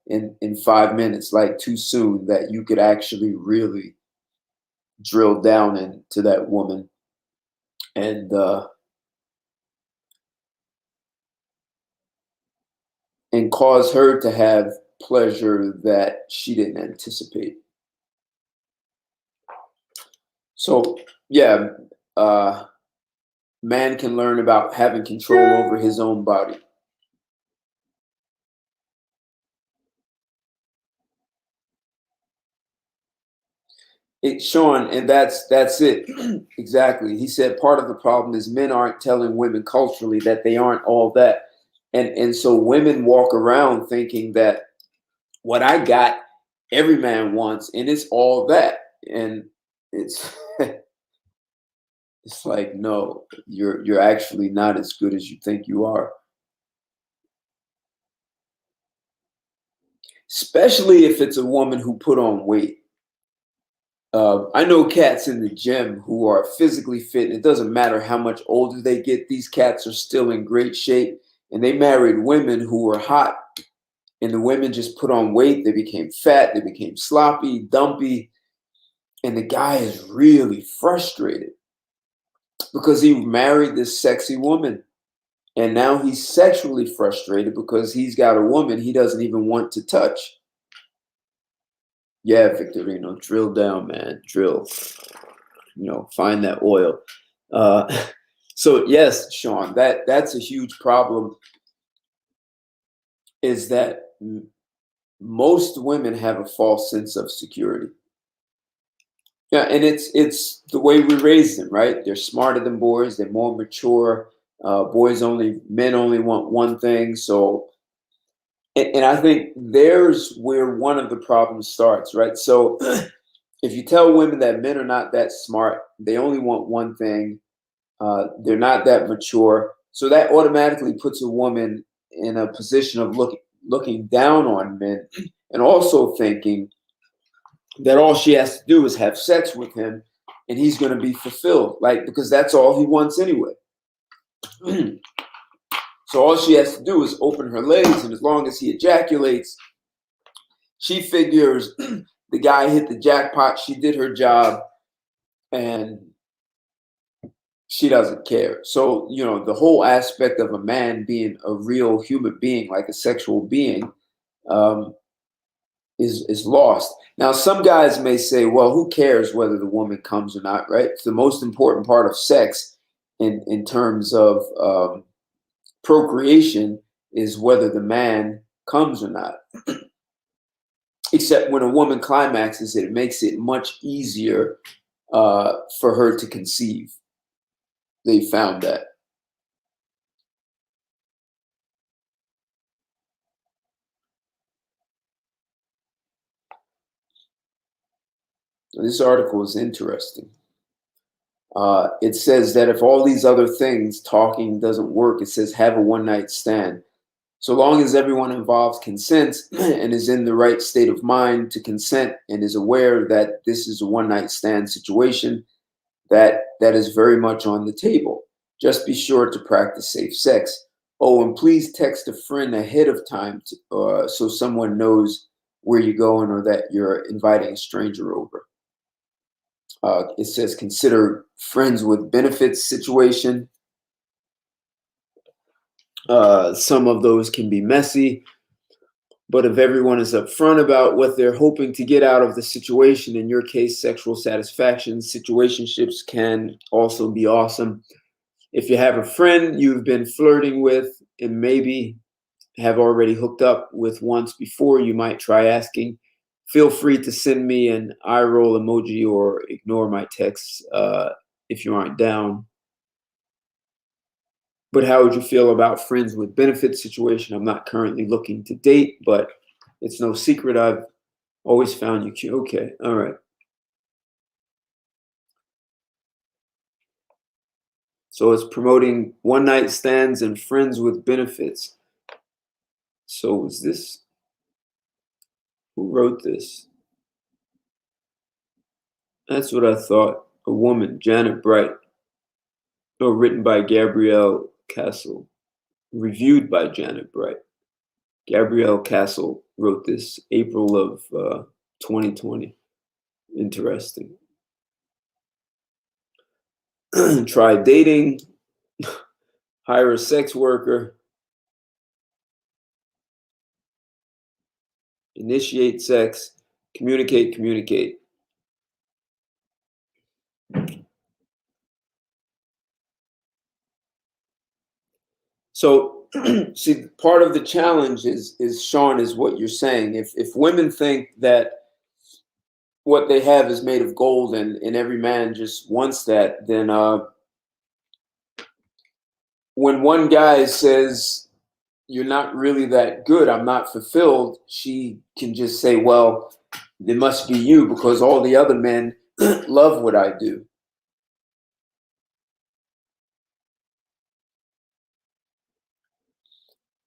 in 5 minutes, like too soon, that you could actually really drill down into that woman and and cause her to have pleasure that she didn't anticipate. So yeah, uh, man can learn about having control over his own body. Sean, and that's it. Exactly. He said part of the problem is men aren't telling women culturally that they aren't all that. And so women walk around thinking that what I got, every man wants, and it's all that. And it's it's like, no, you're actually not as good as you think you are. Especially if it's a woman who put on weight. I know cats in the gym who are physically fit. It doesn't matter how much older they get; these cats are still in great shape. And they married women who were hot, and the women just put on weight. They became fat. They became sloppy, dumpy, and the guy is really frustrated because he married this sexy woman, and now he's sexually frustrated because he's got a woman he doesn't even want to touch. Yeah, Victorino, drill down, man. Drill. Find that oil. Uh, so yes, Sean, that's a huge problem. Is that most women have a false sense of security. Yeah, and it's the way we raise them, right? They're smarter than boys. They're more mature. Men only want one thing. So, and I think there's where one of the problems starts, right? So, if you tell women that men are not that smart, they only want one thing. They're not that mature. So that automatically puts a woman in a position of looking down on men, and also thinking that all she has to do is have sex with him and he's going to be fulfilled, like, because that's all he wants anyway. So all she has to do is open her legs, and as long as he ejaculates, she figures the guy hit the jackpot, she did her job, and she doesn't care. So, the whole aspect of a man being a real human being, like a sexual being, um, is lost. Now, some guys may say, well, who cares whether the woman comes or not, right? It's the most important part of sex in terms of procreation is whether the man comes or not. Except when a woman climaxes, it makes it much easier for her to conceive. They found that. This article is interesting. It says that if all these other things, talking doesn't work, it says have a one-night stand. So long as everyone involved consents and is in the right state of mind to consent and is aware that this is a one-night stand situation, that is very much on the table. Just be sure to practice safe sex. Oh, and please text a friend ahead of time so someone knows where you're going or that you're inviting a stranger over. It says consider friends with benefits situation. Some of those can be messy, but if everyone is upfront about what they're hoping to get out of the situation, in your case, sexual satisfaction, situationships can also be awesome. If you have a friend you've been flirting with and maybe have already hooked up with once before, you might try asking, feel free to send me an eye roll emoji or ignore my texts if you aren't down. But how would you feel about friends with benefits situation? I'm not currently looking to date, but it's no secret I've always found you cute. Okay, all right. So it's promoting one night stands and friends with benefits. So is this, who wrote this? That's what I thought. A woman, Janet Bright. Oh, written by Gabrielle Castle. Reviewed by Janet Bright. Gabrielle Castle wrote this April of 2020. Interesting. Try dating, hire a sex worker, initiate sex, communicate. So, see, part of the challenge is Sean, is what you're saying. If women think that what they have is made of gold and every man just wants that, then when one guy says you're not really that good, I'm not fulfilled, she can just say, well, it must be you because all the other men love what I do.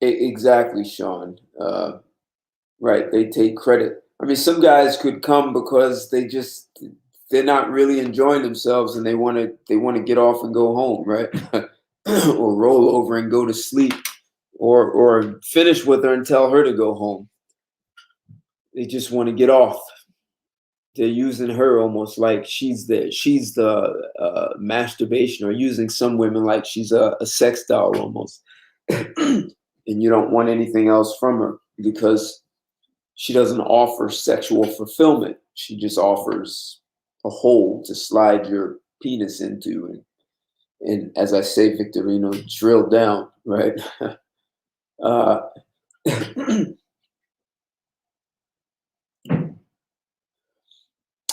Exactly, Sean. Right, they take credit. I mean, some guys could come because they're not really enjoying themselves and they want to get off and go home, right? Or roll over and go to sleep, or finish with her and tell her to go home. They just want to get off. They're using her almost like she's the masturbation, or using some women like she's a sex doll almost. And you don't want anything else from her because she doesn't offer sexual fulfillment. She just offers a hole to slide your penis into, and as I say, Victorino, drill down, right? uh,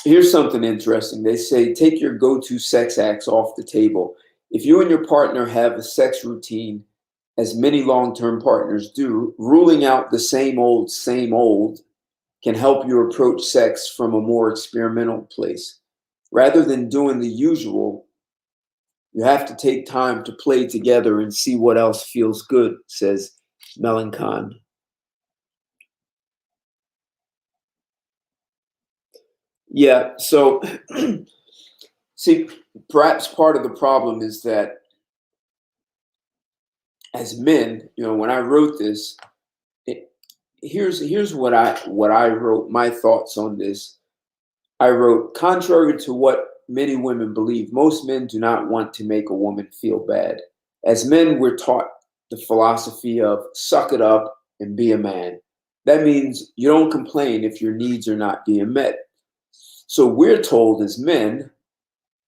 Here's something interesting. They say take your go-to sex acts off the table. If you and your partner have a sex routine, as many long-term partners do, ruling out the same old can help you approach sex from a more experimental place. Rather than doing the usual, you have to take time to play together and see what else feels good, says Melancon. Yeah, so see, perhaps part of the problem is that as men, when I wrote this, it, here's what I wrote, my thoughts on this. I wrote, contrary to what many women believe, most men do not want to make a woman feel bad. As men, we're taught the philosophy of suck it up and be a man. That means you don't complain if your needs are not being met. So we're told as men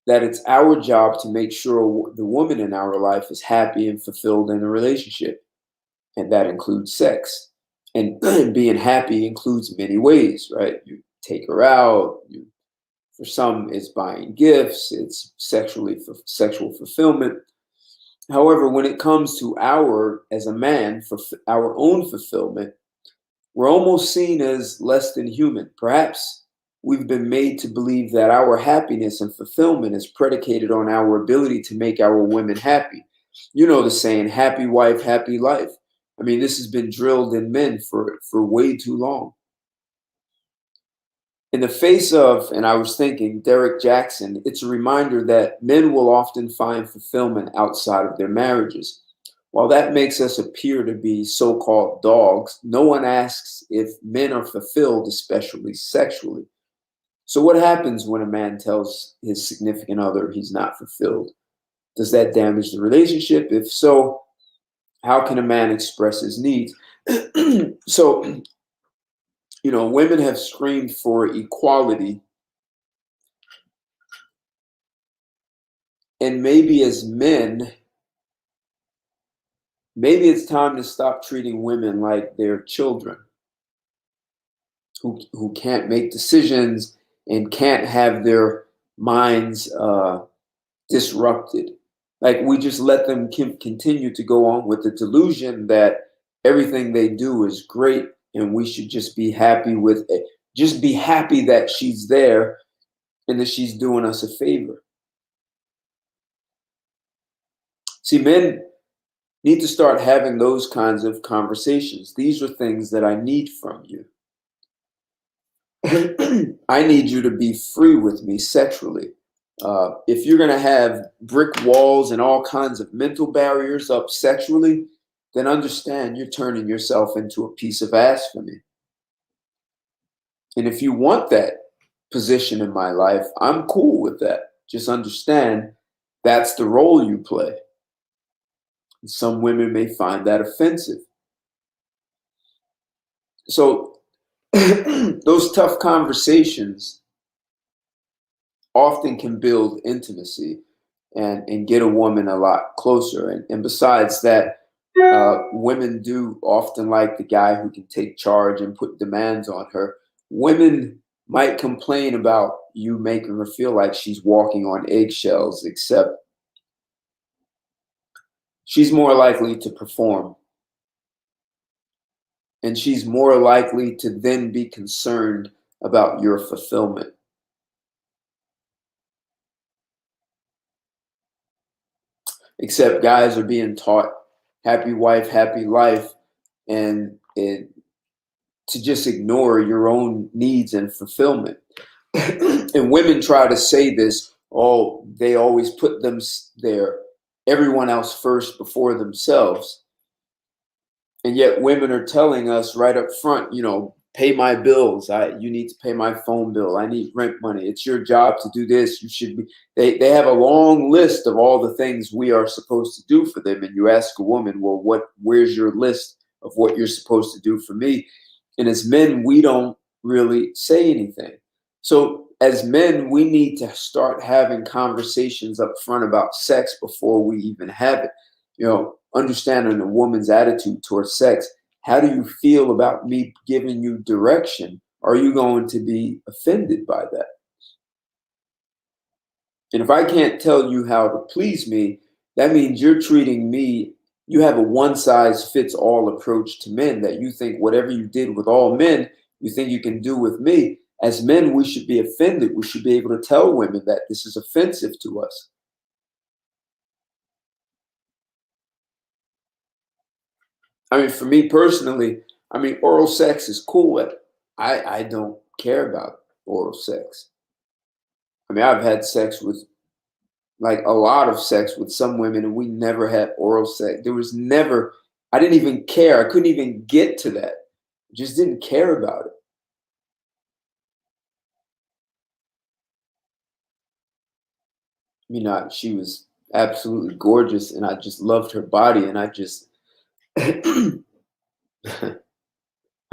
that it's our job to make sure the woman in our life is happy and fulfilled in a relationship. And that includes sex. And being happy includes many ways, right? You take her out, for some, it's buying gifts, it's sexual fulfillment. However, when it comes to as a man, for our own fulfillment, we're almost seen as less than human. Perhaps we've been made to believe that our happiness and fulfillment is predicated on our ability to make our women happy. You know the saying, happy wife, happy life. I mean, this has been drilled in men for way too long. In the face of, and I was thinking, Derek Jackson, it's a reminder that men will often find fulfillment outside of their marriages. While that makes us appear to be so-called dogs, no one asks if men are fulfilled, especially sexually. So what happens when a man tells his significant other he's not fulfilled? Does that damage the relationship? If so, how can a man express his needs? So, women have screamed for equality. And maybe as men, maybe it's time to stop treating women like they're children who can't make decisions and can't have their minds disrupted. Like we just let them continue to go on with the delusion that everything they do is great and we should just be happy with it. Just be happy that she's there and that she's doing us a favor. See, men need to start having those kinds of conversations. These are things that I need from you. I need you to be free with me sexually. If you're going to have brick walls and all kinds of mental barriers up sexually, then understand you're turning yourself into a piece of ass for me. And if you want that position in my life, I'm cool with that. Just understand that's the role you play. Some women may find that offensive. So those tough conversations often can build intimacy and get a woman a lot closer. And besides that, women do often like the guy who can take charge and put demands on her. Women might complain about you making her feel like she's walking on eggshells, except she's more likely to perform. And she's more likely to then be concerned about your fulfillment. Except guys are being taught happy wife, happy life, and to just ignore your own needs and fulfillment. And women try to say this, oh, they always put everyone else first before themselves. And yet women are telling us right up front, pay my bills. You need to pay my phone bill. I need rent money. It's your job to do this. You should be. They have a long list of all the things we are supposed to do for them. And you ask a woman, well, where's your list of what you're supposed to do for me? And as men, we don't really say anything. So as men, we need to start having conversations up front about sex before we even have it. Understanding a woman's attitude towards sex. How do you feel about me giving you direction? Are you going to be offended by that? And if I can't tell you how to please me, that means you're treating me, you have a one size fits all approach to men, that you think whatever you did with all men, you think you can do with me. As men, we should be offended. We should be able to tell women that this is offensive to us. I mean, for me personally, I mean, oral sex is cool. I don't care about oral sex. I mean, I've had sex with, like, a lot of sex with some women, and we never had oral sex. There was never, I didn't even care. I couldn't even get to that. Just didn't care about it. She was absolutely gorgeous, and I just loved her body, and I just, I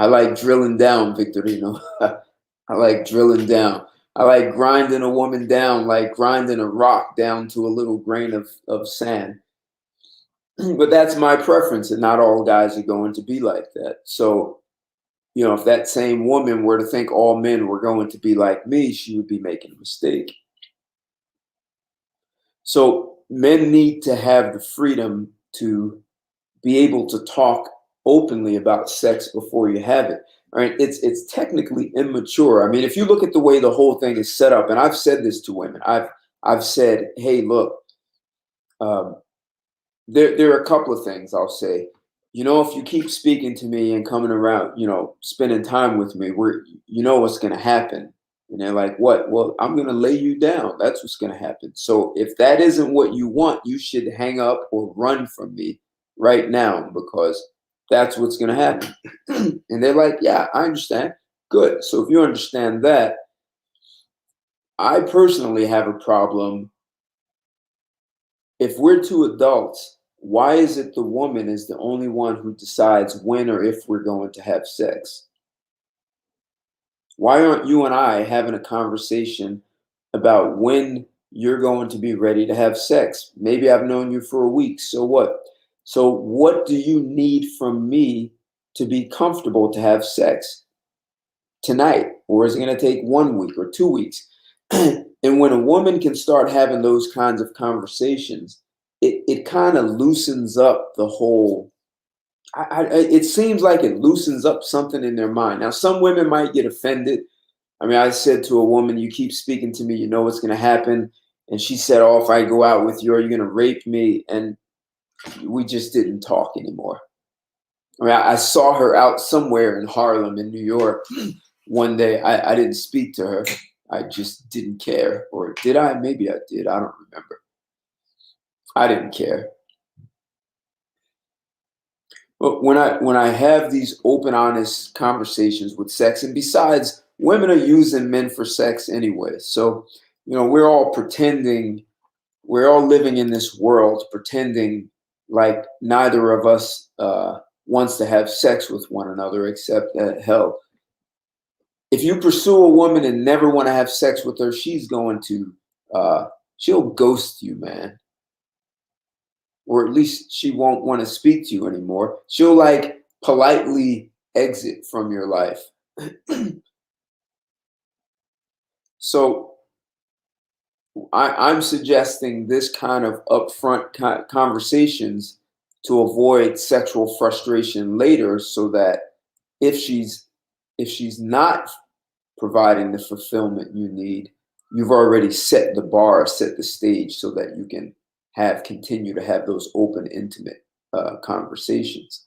like drilling down, Victorino. I like drilling down. I like grinding a woman down, like grinding a rock down to a little grain of sand. But that's my preference, and not all guys are going to be like that. So, if that same woman were to think all men were going to be like me, she would be making a mistake. So, men need to have the freedom to be able to talk openly about sex before you have it. Right? It's technically immature. I mean, if you look at the way the whole thing is set up, and I've said this to women, I've said, hey, look, um, there are a couple of things I'll say. If you keep speaking to me and coming around, spending time with me, what's going to happen. And they're like, what? Well, I'm going to lay you down. That's what's going to happen. So if that isn't what you want, you should hang up or run from me right now, because that's what's going to happen. And they're like, yeah, I understand. Good. So if you understand that, I personally have a problem. If we're two adults, why is it the woman is the only one who decides when or if we're going to have sex? Why aren't you and I having a conversation about when you're going to be ready to have sex? Maybe I've known you for a week. So what? So what do you need from me to be comfortable to have sex tonight? Or is it going to take 1 week or 2 weeks? And when a woman can start having those kinds of conversations, it kind of loosens up the whole. It seems like it loosens up something in their mind. Now, some women might get offended. I mean, I said to a woman, you keep speaking to me, you know what's going to happen. And she said, oh, if I go out with you, are you going to rape me? And we just didn't talk anymore. I mean, I saw her out somewhere in Harlem in New York one day. I didn't speak to her. I just didn't care. Or did I? Maybe I did. I don't remember. I didn't care. But when I have these open, honest conversations with sex, and besides, women are using men for sex anyway. So, we're all pretending, we're all living in this world pretending like neither of us wants to have sex with one another, except that, hell, if you pursue a woman and never want to have sex with her, she's going to, she'll ghost you, man. Or at least she won't want to speak to you anymore. She'll, like, politely exit from your life. So I'm suggesting this kind of upfront conversations to avoid sexual frustration later, so that if she's not providing the fulfillment you need, you've already set the bar, set the stage, so that you can continue to have those open, intimate conversations.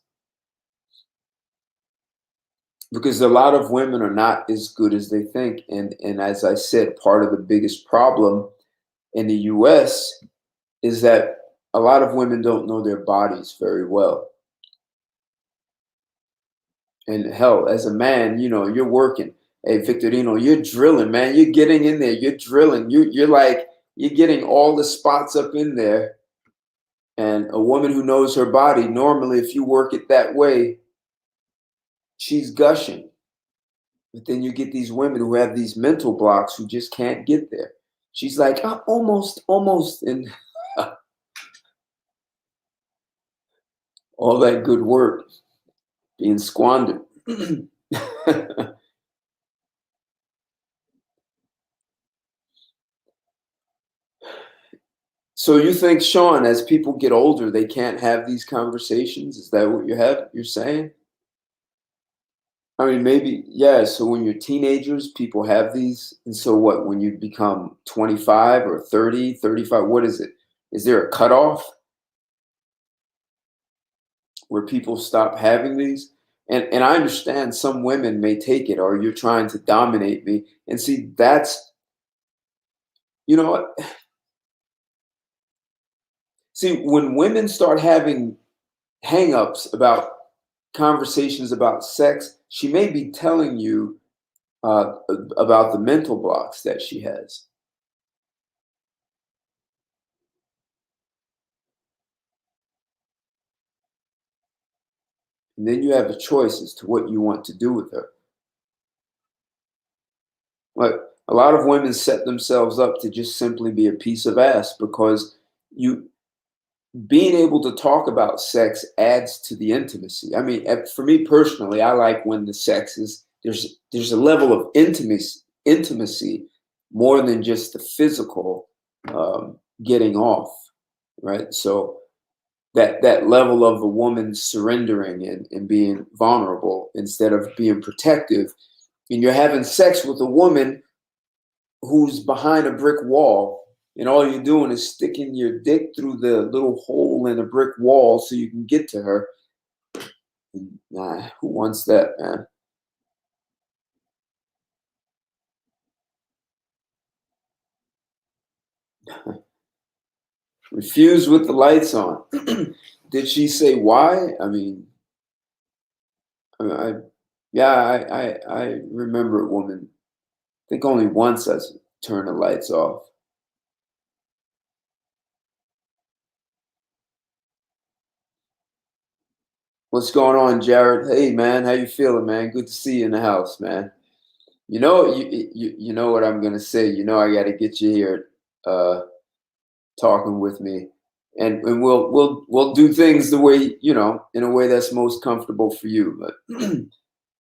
Because a lot of women are not as good as they think, and as I said, part of the biggest problem in the U.S. is that a lot of women don't know their bodies very well. And hell, as a man, you're working. Hey, Victorino, you're drilling, man. You're getting in there. You're drilling. You're like, you're getting all the spots up in there. And a woman who knows her body, normally, if you work it that way, she's gushing. But then you get these women who have these mental blocks who just can't get there. She's like, "Oh, almost," and all that good work being squandered. So you think, Sean, as people get older, they can't have these conversations? Is that what you're saying? I mean, maybe, yeah. So when you're teenagers, people have these. And so what, when you become 25 or 30, 35, what is it? Is there a cutoff where people stop having these? And I understand some women may take it, or you're trying to dominate me. And see, that's, you know what? See, when women start having hangups about conversations about sex, she may be telling you uh, about the mental blocks that she has. And then you have a choice as to what you want to do with her. Like a lot of women set themselves up to just simply be a piece of ass because you being able to talk about sex adds to the intimacy. I mean, for me personally, I like when the sex is there's a level of intimacy more than just the physical getting off, right? So that level of a woman surrendering and being vulnerable instead of being protective, and you're having sex with a woman who's behind a brick wall, and all you're doing is sticking your dick through the little hole in a brick wall so you can get to her. Nah, who wants that, man? Refuse with the lights on. Did she say why? I yeah, I remember a woman. I think only once I turned the lights off. What's going on, Jared? Hey, man, how you feeling, man? Good to see you in the house, man. You know what I'm gonna say. You know I got to get you here, talking with me, and we'll do things the way in a way that's most comfortable for you. But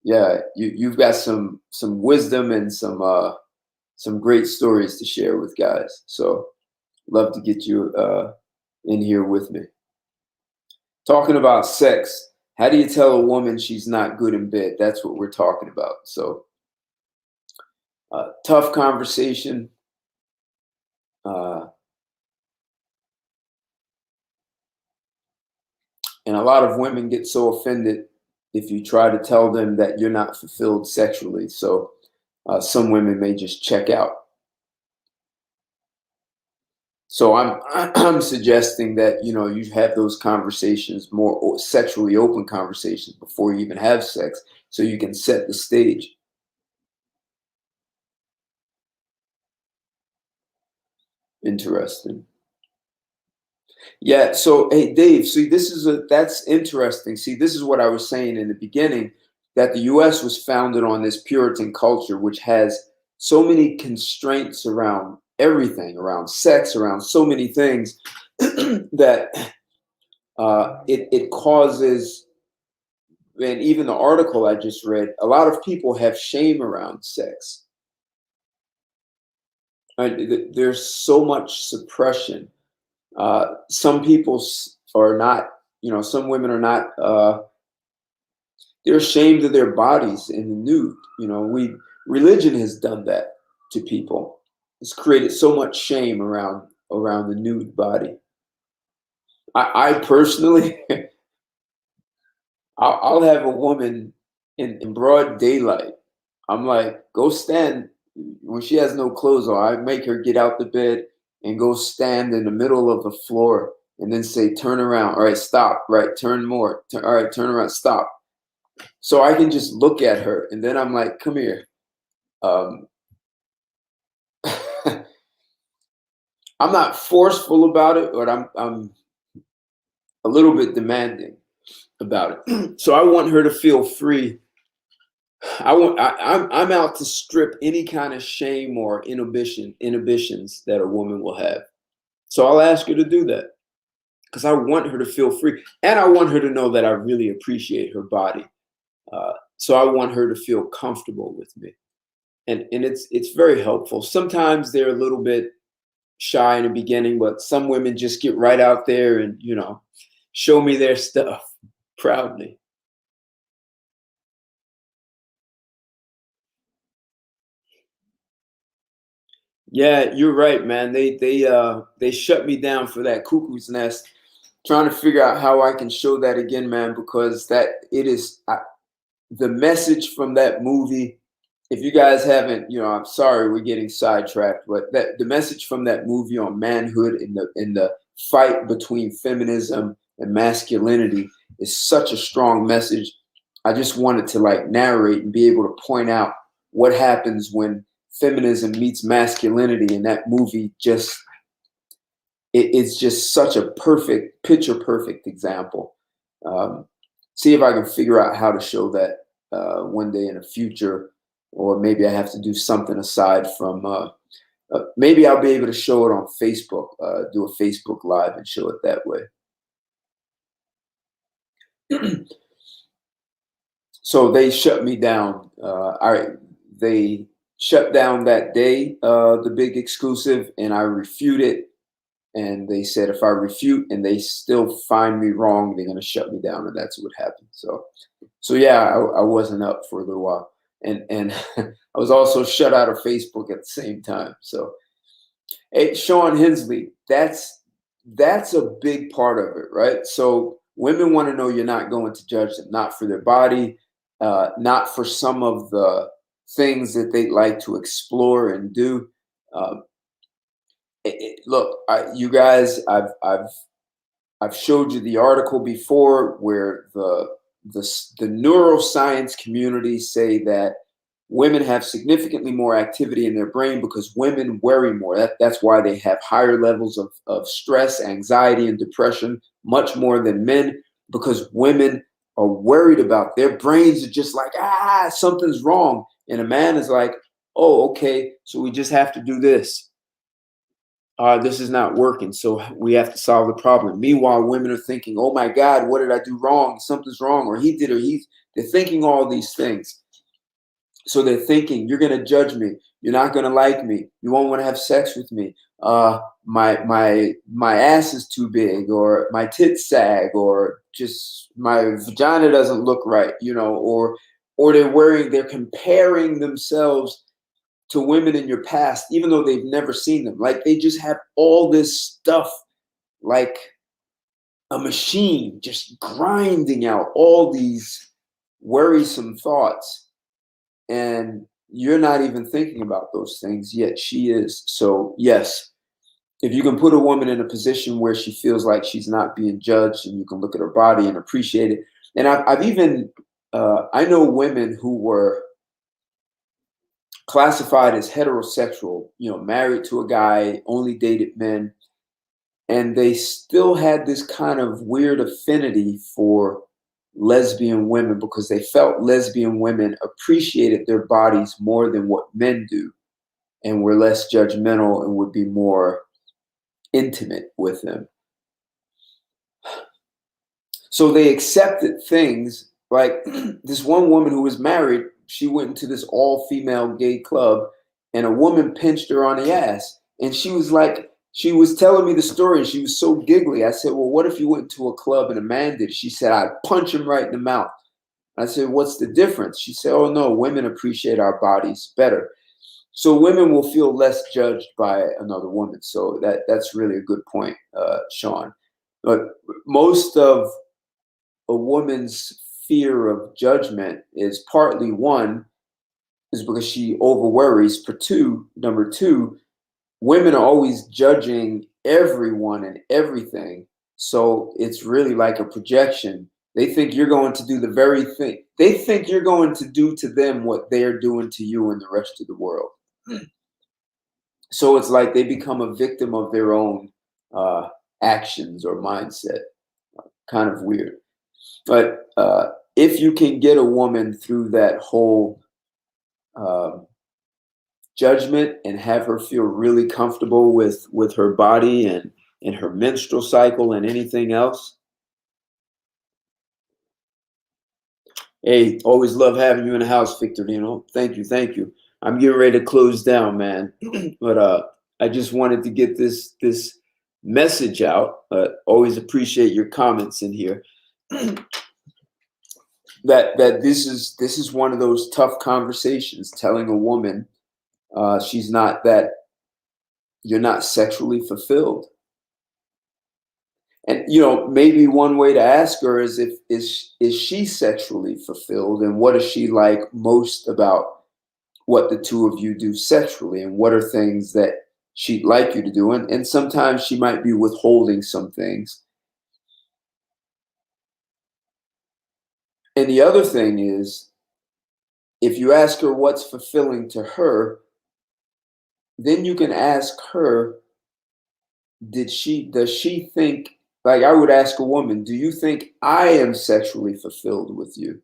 yeah, you've got some wisdom and some great stories to share with guys. So love to get you in here with me. Talking about sex. How do you tell a woman she's not good in bed? That's what we're talking about. So tough conversation. Uh, and a lot of women get so offended if you try to tell them that you're not fulfilled sexually. So some women may just check out. So I'm suggesting that you have those conversations, more sexually open conversations before you even have sex, so you can set the stage. Interesting. Yeah. So, hey, Dave. See, that's interesting. See, this is what I was saying in the beginning, that the U.S. was founded on this Puritan culture, which has so many constraints around everything, around sex, around so many things that it causes. And even the article I just read, a lot of people have shame around sex. There's so much suppression. Some people are not, some women are not, they're ashamed of their bodies in the nude. Religion has done that to people. It's created so much shame around the nude body. I personally, I'll have a woman in broad daylight. I'm like, go stand when she has no clothes on. I make her get out the bed and go stand in the middle of the floor and then say, turn around. All right, stop. Right, turn more. All right, turn around. Stop. So I can just look at her, and then I'm like, come here. Um, I'm not forceful about it, but I'm a little bit demanding about it. So I want her to feel free I'm out to strip any kind of shame or inhibitions that a woman will have. So I'll ask her to do that because I want her to feel free, and I want her to know that I really appreciate her body. So I want her to feel comfortable with me, and it's very helpful. Sometimes they're a little bit shy in the beginning, but some women just get right out there and show me their stuff proudly. Yeah, you're right, man. They shut me down for that cuckoo's nest. Trying to figure out how I can show that again, man, because that it is the message from that movie. If you guys haven't, I'm sorry we're getting sidetracked, but that the message from that movie on manhood in the fight between feminism and masculinity is such a strong message. I just wanted to like narrate and be able to point out what happens when feminism meets masculinity, and that movie just it's just such a perfect picture perfect example. um, See if I can figure out how to show that one day in the future, or maybe I have to do something aside from maybe I'll be able to show it on Facebook, do a Facebook live and show it that way. So they shut me down. They shut down that day, the big exclusive, and I refuted. And they said if I refute and they still find me wrong, they're going to shut me down, and that's what happened. So yeah, I wasn't up for a little while, and I was also shut out of Facebook at the same time. So hey, Sean Hensley, that's a big part of it, right? So women want to know you're not going to judge them, not for their body, not for some of the things that they like to explore and do. Um, Look, you guys, I've showed you the article before where the neuroscience community say that women have significantly more activity in their brain because women worry more. That's why they have higher levels of stress, anxiety, and depression, much more than men, because women are worried about their brains are just like, something's wrong. And a man is like, oh, okay, so we just have to do this. This is not working, so we have to solve the problem. Meanwhile, women are thinking, oh my God, what did I do wrong? Something's wrong, or he did, or they're thinking all these things. So they're thinking, you're going to judge me. You're not going to like me. You won't want to have sex with me. My ass is too big, or my tits sag, or just my vagina doesn't look right, or they're comparing themselves to women in your past, even though they've never seen them. Like they just have all this stuff, like a machine, just grinding out all these worrisome thoughts. And you're not even thinking about those things, yet she is. So, yes, if you can put a woman in a position where she feels like she's not being judged, and you can look at her body and appreciate it. And I've even, I know women who were classified as heterosexual, married to a guy, only dated men, and they still had this kind of weird affinity for lesbian women because they felt lesbian women appreciated their bodies more than what men do, and were less judgmental and would be more intimate with them. So they accepted things like this one woman who was married, she went into this all female gay club, and a woman pinched her on the ass. And she was like, she was telling me the story and she was so giggly. I said, well, what if you went to a club and a man did? She said, I'd punch him right in the mouth. I said, what's the difference? She said, oh no, women appreciate our bodies better. So women will feel less judged by another woman. So that's really a good point, Sean. But most of a woman's fear of judgment is partly one is because she over worries. For number two, women are always judging everyone and everything. So it's really like a projection. They think you're going to do the very thing. They think you're going to do to them what they're doing to you and the rest of the world. So it's like they become a victim of their own actions or mindset. Kind of weird. But if you can get a woman through that whole judgment and have her feel really comfortable with her body and her menstrual cycle and anything else. Hey, always love having you in the house, Victor. Thank you, thank you. I'm getting ready to close down, man. But I just wanted to get this message out. Always appreciate your comments in here. that this is one of those tough conversations. Telling a woman she's not that you're not sexually fulfilled. And maybe one way to ask her is is she sexually fulfilled, and what does she like most about what the two of you do sexually, and what are things that she'd like you to do, and sometimes she might be withholding some things. And the other thing is, if you ask her what's fulfilling to her, then you can ask her, does she think, like I would ask a woman, do you think I am sexually fulfilled with you?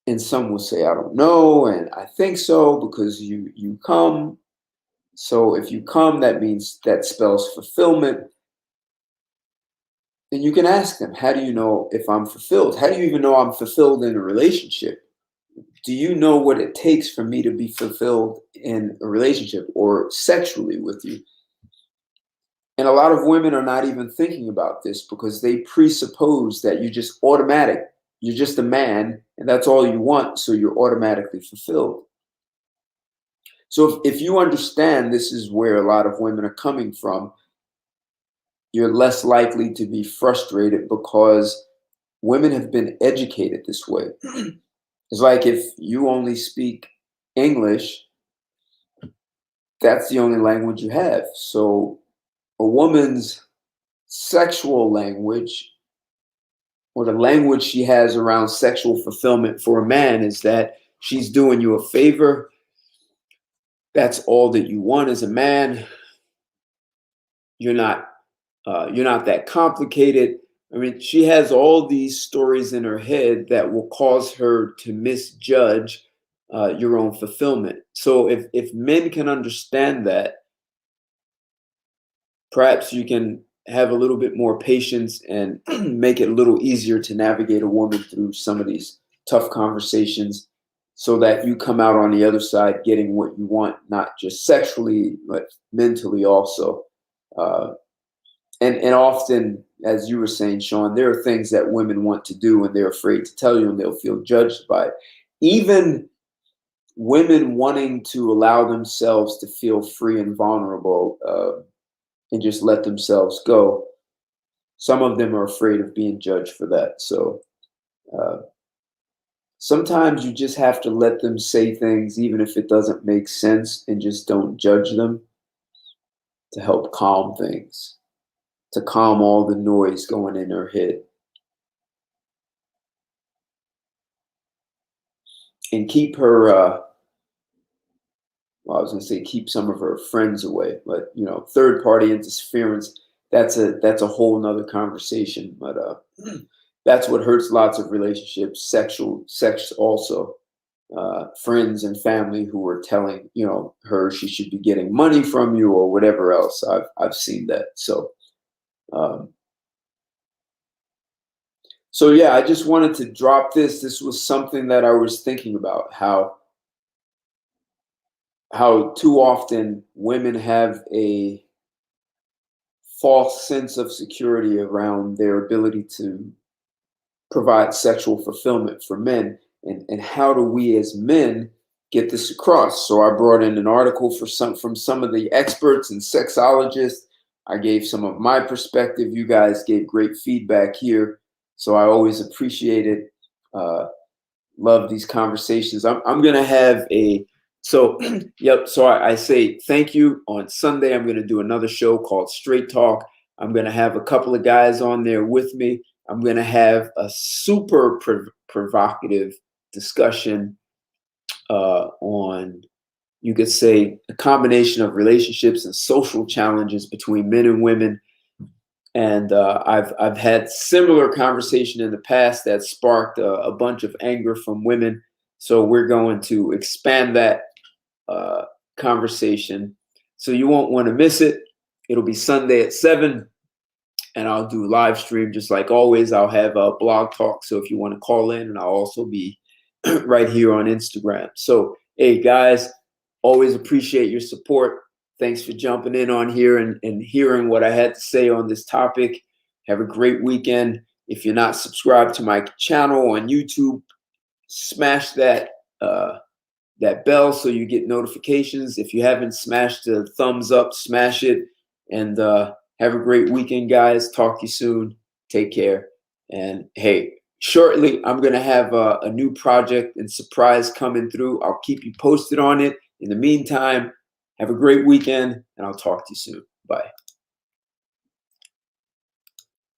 And some will say, I don't know, and I think so because you come. So if you come, that spells fulfillment. And you can ask them, how do you know if I'm fulfilled? How do you even know I'm fulfilled in a relationship? Do you know what it takes for me to be fulfilled in a relationship or sexually with you? And a lot of women are not even thinking about this because they presuppose that you're just automatic. You're just a man and that's all you want. So you're automatically fulfilled. So if you understand this is where a lot of women are coming from, you're less likely to be frustrated because women have been educated this way. It's like if you only speak English, that's the only language you have. So a woman's sexual language, or the language she has around sexual fulfillment for a man, is that she's doing you a favor. That's all that you want as a man. You're not that complicated. I mean, she has all these stories in her head that will cause her to misjudge your own fulfillment. So if men can understand that, perhaps you can have a little bit more patience and make it a little easier to navigate a woman through some of these tough conversations so that you come out on the other side getting what you want, not just sexually, but mentally also. And often, as you were saying, Sean, there are things that women want to do and they're afraid to tell you and they'll feel judged by it. Even women wanting to allow themselves to feel free and vulnerable and just let themselves go, some of them are afraid of being judged for that. So sometimes you just have to let them say things, even if it doesn't make sense, and just don't judge them, to help calm things, to calm all the noise going in her head. And keep her, well, I was going to say keep some of her friends away, but third party interference, that's a whole nother conversation. But that's what hurts lots of relationships, sex also. Friends and family who are telling her she should be getting money from you or whatever else. I've seen that. So yeah, I just wanted to drop this. This was something that I was thinking about, how too often women have a false sense of security around their ability to provide sexual fulfillment for men, and how do we as men get this across? So I brought in an article from some of the experts and sexologists. I gave some of my perspective. You guys gave great feedback here, so I always appreciate it. Love these conversations. I'm gonna have yep. So I say thank you. On Sunday, I'm gonna do another show called Straight Talk. I'm gonna have a couple of guys on there with me. I'm going to have a super provocative discussion on, you could say, a combination of relationships and social challenges between men and women. And I've had similar conversation in the past that sparked a bunch of anger from women. So we're going to expand that conversation. So you won't want to miss it. It'll be Sunday at 7, and I'll do live stream just like always. I'll have a blog talk. So if you want to call in, and I'll also be right here on Instagram. So, hey guys, always appreciate your support. Thanks for jumping in on here and hearing what I had to say on this topic. Have a great weekend. If you're not subscribed to my channel on YouTube, smash that that bell so you get notifications. If you haven't smashed the thumbs up, smash it. And have a great weekend, guys. Talk to you soon. Take care. And hey, shortly, I'm going to have a new project and surprise coming through. I'll keep you posted on it. In the meantime, have a great weekend, and I'll talk to you soon. Bye.